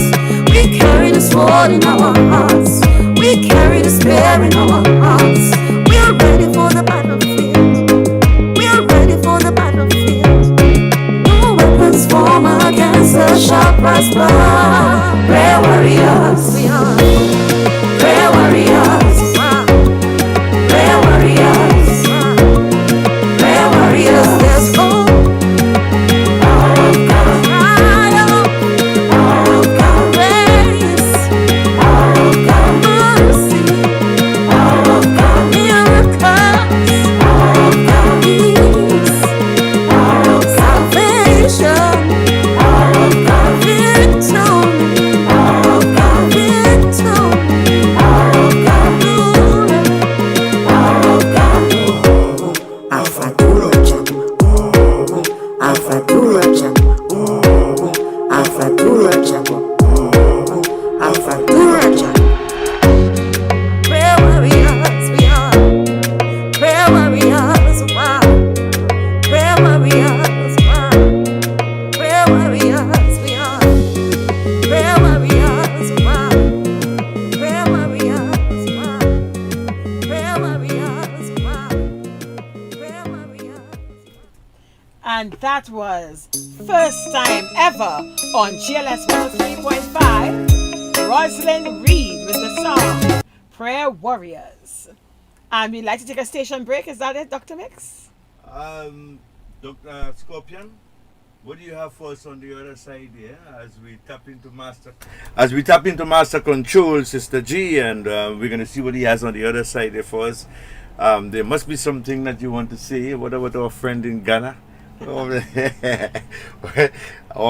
We carry the sword in our hearts. We carry the spear in our hearts. We are ready for the battlefield. prayer warriors, we are prayer warriors, prayer warriors, prayer warriors. There's hope, power of God, power of God, grace, power of God, mercy, power of God, miracles, power of God, peace, power of salvation, power of God, victory, power of God, victory, power of God, power of God. Alpha Durajan, Alpha Durajan, Alpha Durajan, Alpha Durajan. Prayer warriors, we are prayer warriors, wow. Prayer warriors, wow. Prayer warriors, we are prayer warriors, wow. Prayer warriors, wow. Prayer warriors, wow. Prayer warriors. And that was first time ever on GLS 103.5, Rosalind Reed with the song Prayer Warriors. And we'd like to take a station break. Is that it, Dr. Mix? Dr. Scorpion, what do you have for us on the other side here as we tap into master control, Sister G, and we're going to see what he has on the other side there for us. There must be something that you want to say. What about our friend in Ghana? Our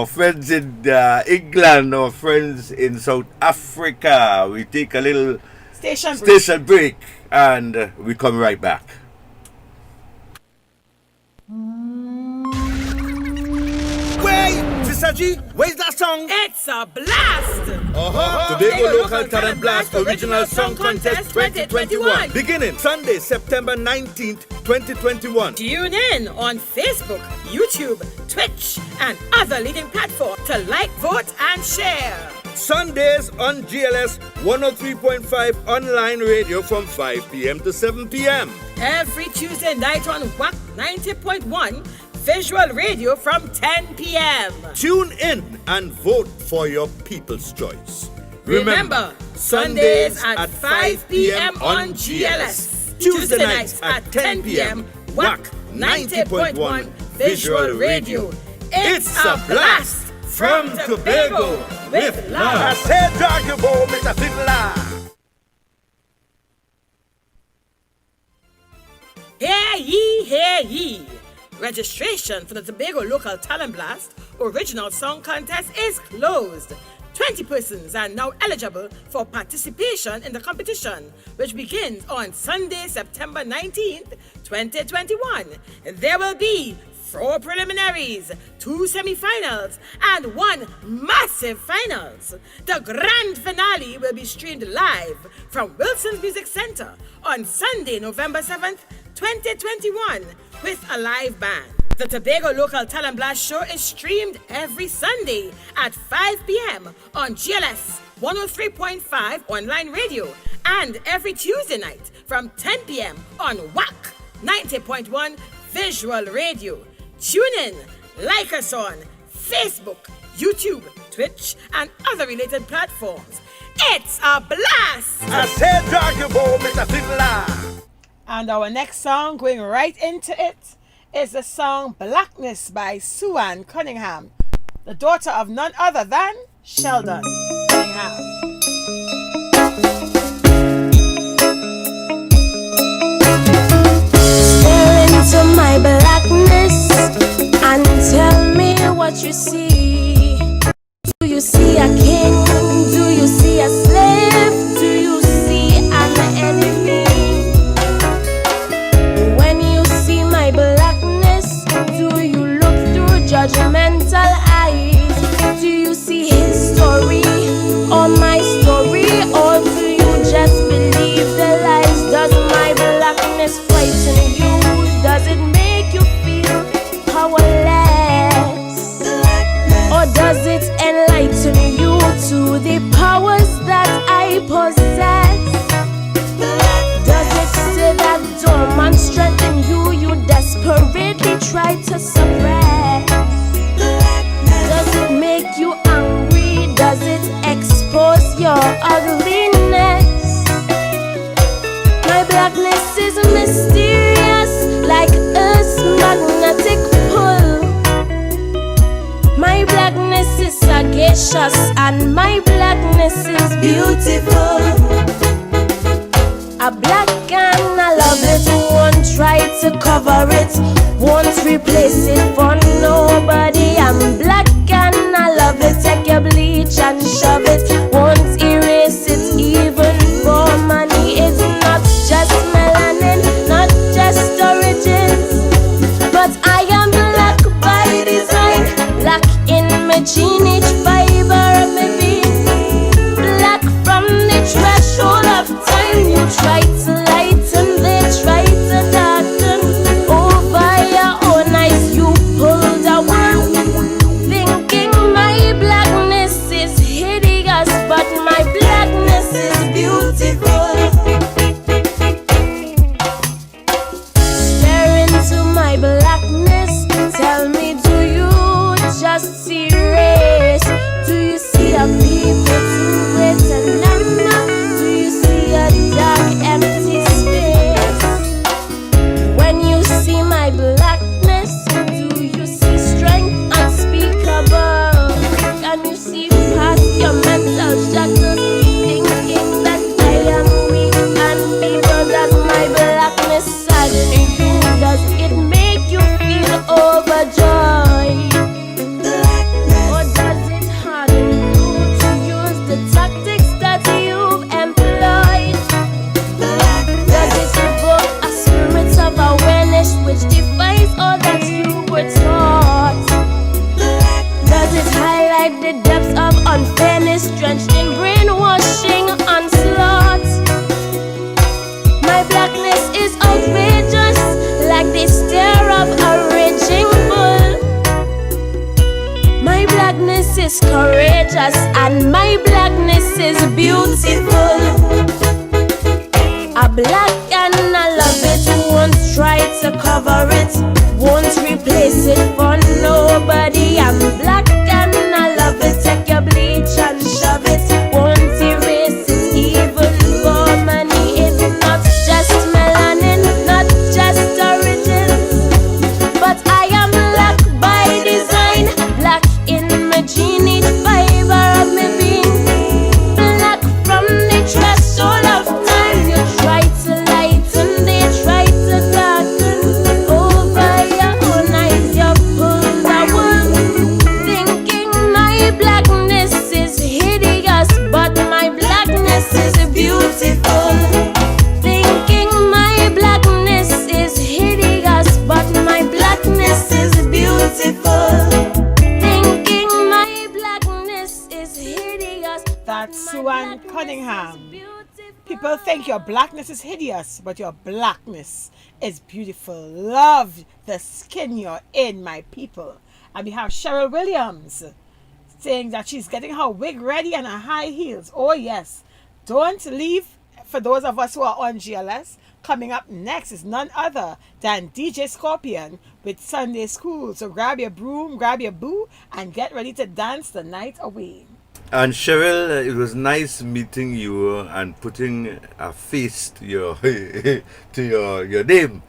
friends in England, our friends in South Africa. We take a little station break and we come right back. Wait, Sister G, where's that song? It's a blast! Tobago Local Talent Blast Original Song Contest 2021. Beginning Sunday, September 19th, 2021. Tune in on Facebook, YouTube, Twitch, and other leading platforms to like, vote, and share. Sundays on GLS 103.5 online radio from 5 p.m. to 7 p.m. Every Tuesday night on WAC 90.1 Visual Radio from 10 p.m. Tune in and vote for your people's choice. Remember, Sundays at 5 p.m. on GLS. Tuesday nights at 10 p.m. WAC 90.1 Visual Radio. It's a blast from Tobago with love. I said, drag your bow, Mr. Fiddler. Hear ye, hear ye. Registration for the Tobago Local Talent Blast Original Song Contest is closed. 20 persons are now eligible for participation in the competition, which begins on Sunday, September 19th, 2021. There will be 4 preliminaries, 2 semi-finals, and 1 massive finals. The grand finale will be streamed live from Wilson's Music Center on Sunday, November 7th, 2021, with a live band. The Tobago Local Talent Blast show is streamed every Sunday at 5 p.m. on GLS 103.5 online radio and every Tuesday night from 10 p.m. on WAC 90.1 Visual Radio. Tune in, like us on Facebook, YouTube, Twitch, and other related platforms. It's a blast! I said, drag your bow, Mr. Fiddler. And our next song, going right into it, is the song Blackness by Cunningham, the daughter of none other than Sheldon Cunningham. Stare into my blackness and tell me what you see. Do you see a king? Do you see a slave? Do you see an enemy? When you see my blackness, do you look through judgmental eyes? Do you see his story or my story? Or do you just believe the lies? Does my blackness frighten you? Does it make you feel powerless? Or does it enlighten you to the powers that I possess? Does it still that dormant strength in you desperately try to suppress? Does it make you angry sagacious, and my blackness is beautiful. A black and I love it, won't try to cover it, won't replace it for nobody. I'm black and I love it, take your bleach and shove it, won't erase it even for money. It's not just melanin, not just origins, but I am black by design, black in my gene, each fiber of my being, black from the threshold of time. You try to lighten, they try to darken, over your own eyes you pulled a worm, thinking my blackness is hideous, but my blackness is beautiful. Stare into my blackness, tell me, do you just see race? Do you see a people to it and none? Do you see a dark empty space? When you see my blackness, do you see strength unspeakable? Can you see past your mental shackles, thinking that I am weak and feeble? Does my blackness sadden you? Does it make you feel overjoyed? Or does it harden you to use the tactics that you've employed? Does it evoke a spirit of awareness which defies all that you were taught? Does it highlight the depths of unfairness drenched in brainwashing onslaught? My blackness is outrageous, like the stare of a raging bull. My blackness is courageous, and my blackness is beautiful. A black and I love it, won't try to cover it, won't replace it for nobody. I'm black and I love it, take your bleach and shove it, won't erase it even for money. It's not just melanin, not just origins, but I am black by design, black in my gene, each fiber of my being, black from the threshold of time. You try to lighten, they try to darken, over your own eyes you pulled a wool, thinking my blackness is hideous, but my blackness is beautiful. Thinking my blackness is hideous, but my blackness is beautiful. Thinking my blackness is hideous. That's Suan Cunningham. People think your blackness is hideous, but your blackness is beautiful. Love the skin you're in, my people. And we have Cheryl Williams saying that she's getting her wig ready and her high heels. Oh yes, don't leave. For those of us who are on GLS, coming up next is none other than DJ Scorpion with Sunday School. So grab your broom, grab your boo, and get ready to dance the night away. And Cheryl, it was nice meeting you and putting a face to your to your name.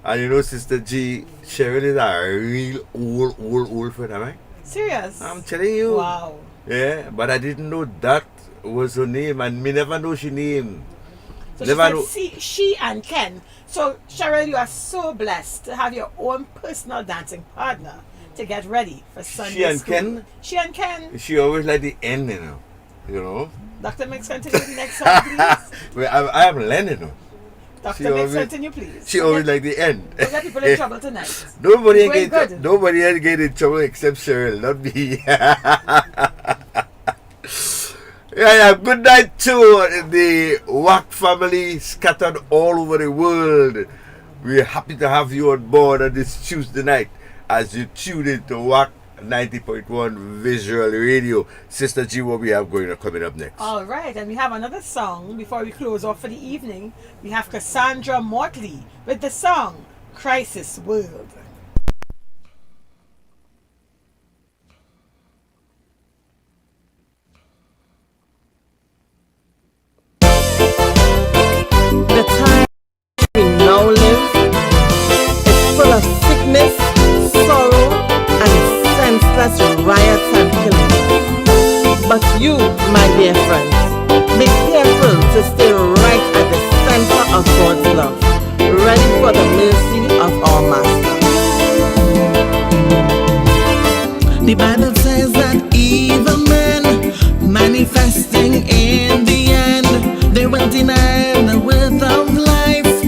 And you know, Sister G, Cheryl is a real old friend, am I? Serious? I'm telling you. Wow. Yeah, but I didn't know that was her name, and me never know she name. So never she said she and Ken. So Cheryl, you are so blessed to have your own personal dancing partner to get ready for Sunday She and school. Ken? She and Ken. She always like the end, you know. Dr. Mix, continue the next song, please. Well, I am learning, Dr. Mix, continue, please. She always like the end. Don't get people in trouble tonight. Nobody Going else get in trouble except Cheryl, not me. Yeah, good night to the WAC family scattered all over the world. We're happy to have you on board on this Tuesday night as you tune in to WAC 90.1 Visual Radio. Sister G, what we have coming up next? All right, and we have another song before we close off for the evening. We have Cassandra Mortley with the song Crisis World. The time we now live is full of sickness, sorrow, and senseless riots and killing. you, my dear friends, be careful to stay right at the center of God's love, ready for the mercy of our Master. The Bible says that evil men manifesting in the end, they will deny the worth of life,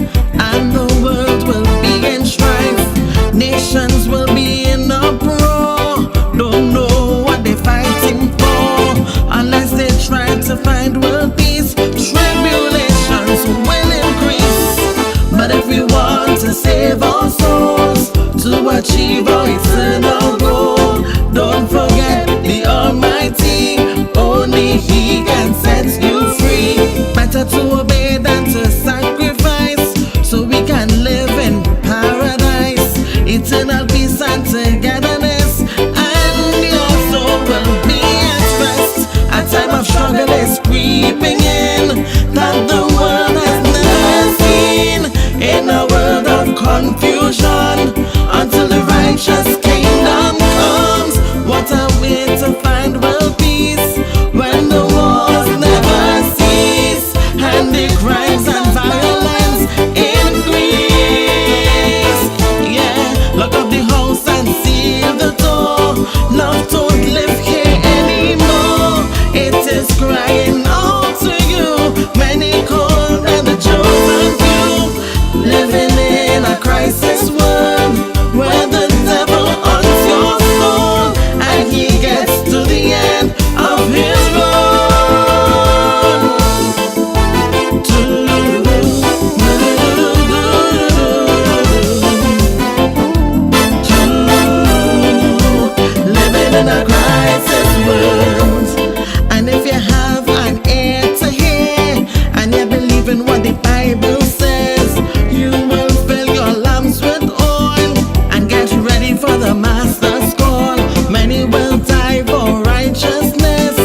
and the world will be in strife. Nations will be in uproar, don't know what they're fighting for, unless they try to find world peace. Tribulations will increase, but if we want to save our souls, to achieve our eternal goal, don't forget the Almighty, only He can set you free. Better to obey than to sacrifice, so we can live in paradise, eternal peace and togetherness, and your soul will be at rest. A time of struggle is creeping in, that the world has never seen. In a world of confusion, until the righteous kingdom comes, what a way to find world peace, when the wars never cease, and the crimes and violence increase. Yeah, lock up the house and seal the door. Love don't live here anymore. It is crying out to you, many called and the chosen few, living in a crisis world, where the devil owns your soul, and he gets to the end of his road. Living in a crisis world. And if you have an ear to hear, and you believe in what the Bible says, you will fill your lamps with oil and get ready for the Master's call. Many will die for righteousness,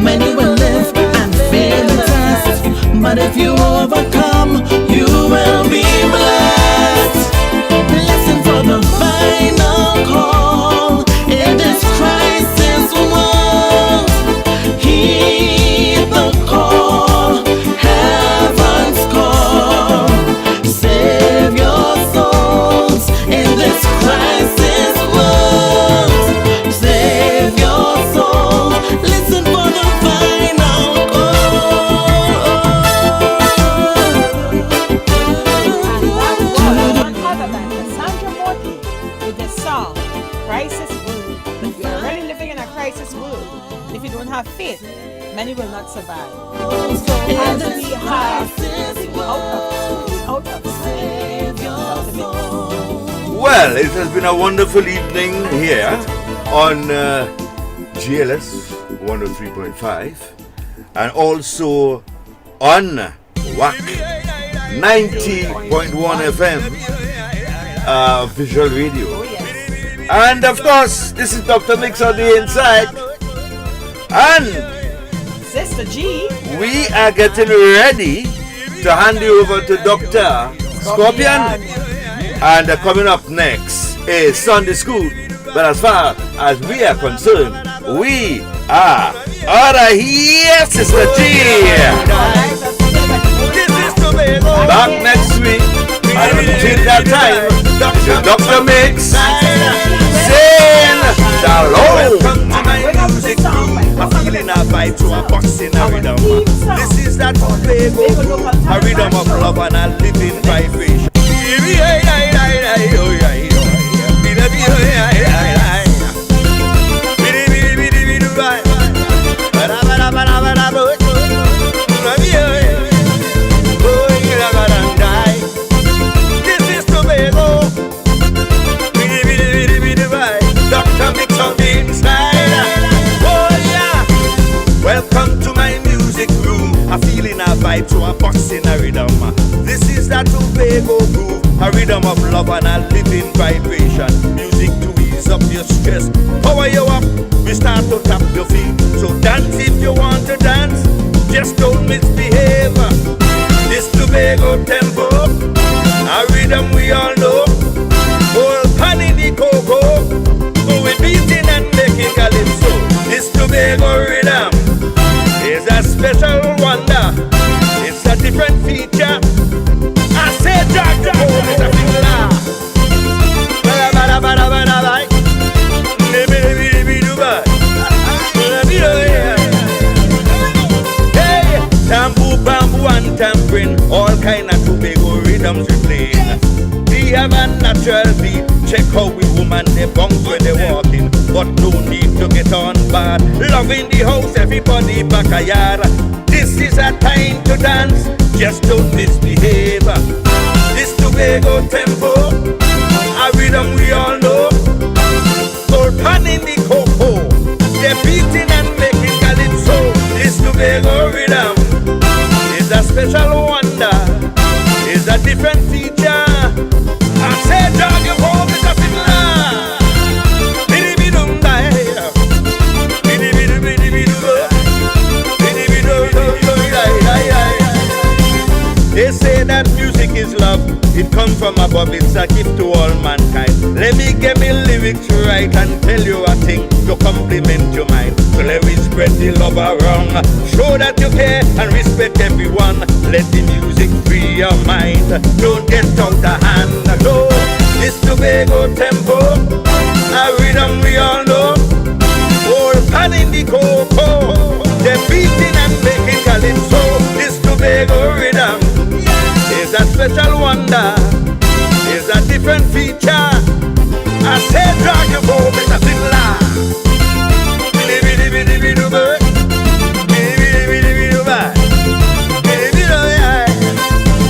many will live and fail the test, but if you overcome, you will be blessed. Listen for the final call in this crisis world. Heed the call, heaven's call. Save your souls in this crisis world. Save your soul. Listen for the final None other than Cassandra Morton with the song Crisis World. If you are already living in a crisis world, if you don't have faith, many will not survive. So as we have out of Well, it has been a wonderful evening here on GLS 103.5 and also on WAC 90.1 FM Visual Radio. And of course, this is Dr. Mix on the inside. And Sister G, we are getting ready to hand you over to Dr. Scorpion. And coming up next is Sunday School. But as far as we are concerned, we are out of here, Sister G. Back next week, and until that time, Dr. Mix saying shalom. I'm feeling a vibe to a boxing a rhythm. This is that Tobago, a rhythm of love and a living vibration. This is Tobago. Dr. Mix on the inside. Oh yeah. Welcome to my music room. I'm feeling a vibe to a boxing a rhythm. This is that Tobago groove, a rhythm of love and a living vibration. Music to ease up your stress, power you up. We start to tap your feet. So dance if you want to dance, just don't misbehave. This Tobago tempo, a rhythm we all know. Whole pan in the cocoa, so we beating and making calypso. This Tobago rhythm, and tampering, all kind of Tobago rhythms we playing. We have a natural beat, check how we woman they bounce when they walking. But no need to get on bad, love in the house, everybody back a yard. This is a time to dance, just don't misbehave. This Tobago tempo, a rhythm we all know. Gold pan in the cocoa, they're beating and making calypso. This Tobago rhythm is a special wonder, is a different feature. I say dog your home is a fiddler. Biddy bidum die. Biddy biddy biddy biddy biddy biddy. They say that music is love. It comes from above, it's a gift to all mankind. Let me get me lyrics right and tell you a thing to compliment your mind. So let me spread the love around. Show that you care and respect everyone. Let the music free your mind. Don't get out of hand. No, it's Tobago tempo, a rhythm we all know. All pan in the cocoa, they're beating and making calypso. This Tobago rhythm is a special wonder, is a different feature. I said drag your bow, Mr. Fiddler. Biddy biddy biddy biddy biddy. Biddy biddy biddy biddy biddy.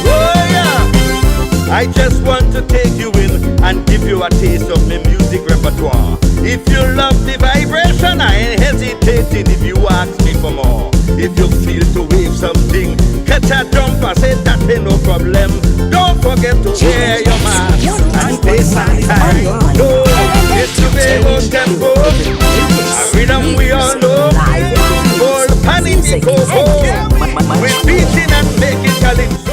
Oh yeah. I just want to take you in and give you a taste of my music repertoire. If you love the vibration, I ain't hesitating if you ask me for more. If you feel to wave something, catch a jump, I say that ain't no problem. Don't forget to wear your mask and stay sanitary. No, it's Tobago tempo, a rhythm we all know. Gold pan in the cocoa, we're beating and making calypso.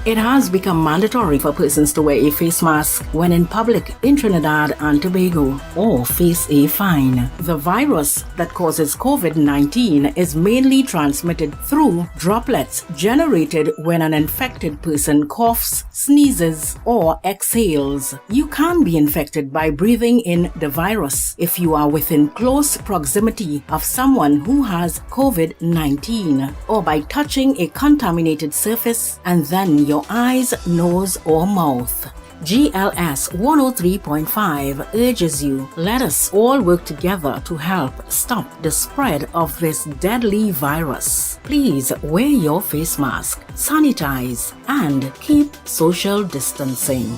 It has become mandatory for persons to wear a face mask when in public in Trinidad and Tobago or face a fine. The virus that causes COVID-19 is mainly transmitted through droplets generated when an infected person coughs, sneezes, or exhales. You can be infected by breathing in the virus if you are within close proximity of someone who has COVID-19 or by touching a contaminated surface and then your eyes, nose, or mouth. GLS 103.5 urges you, let us all work together to help stop the spread of this deadly virus. Please wear your face mask, sanitize, and keep social distancing.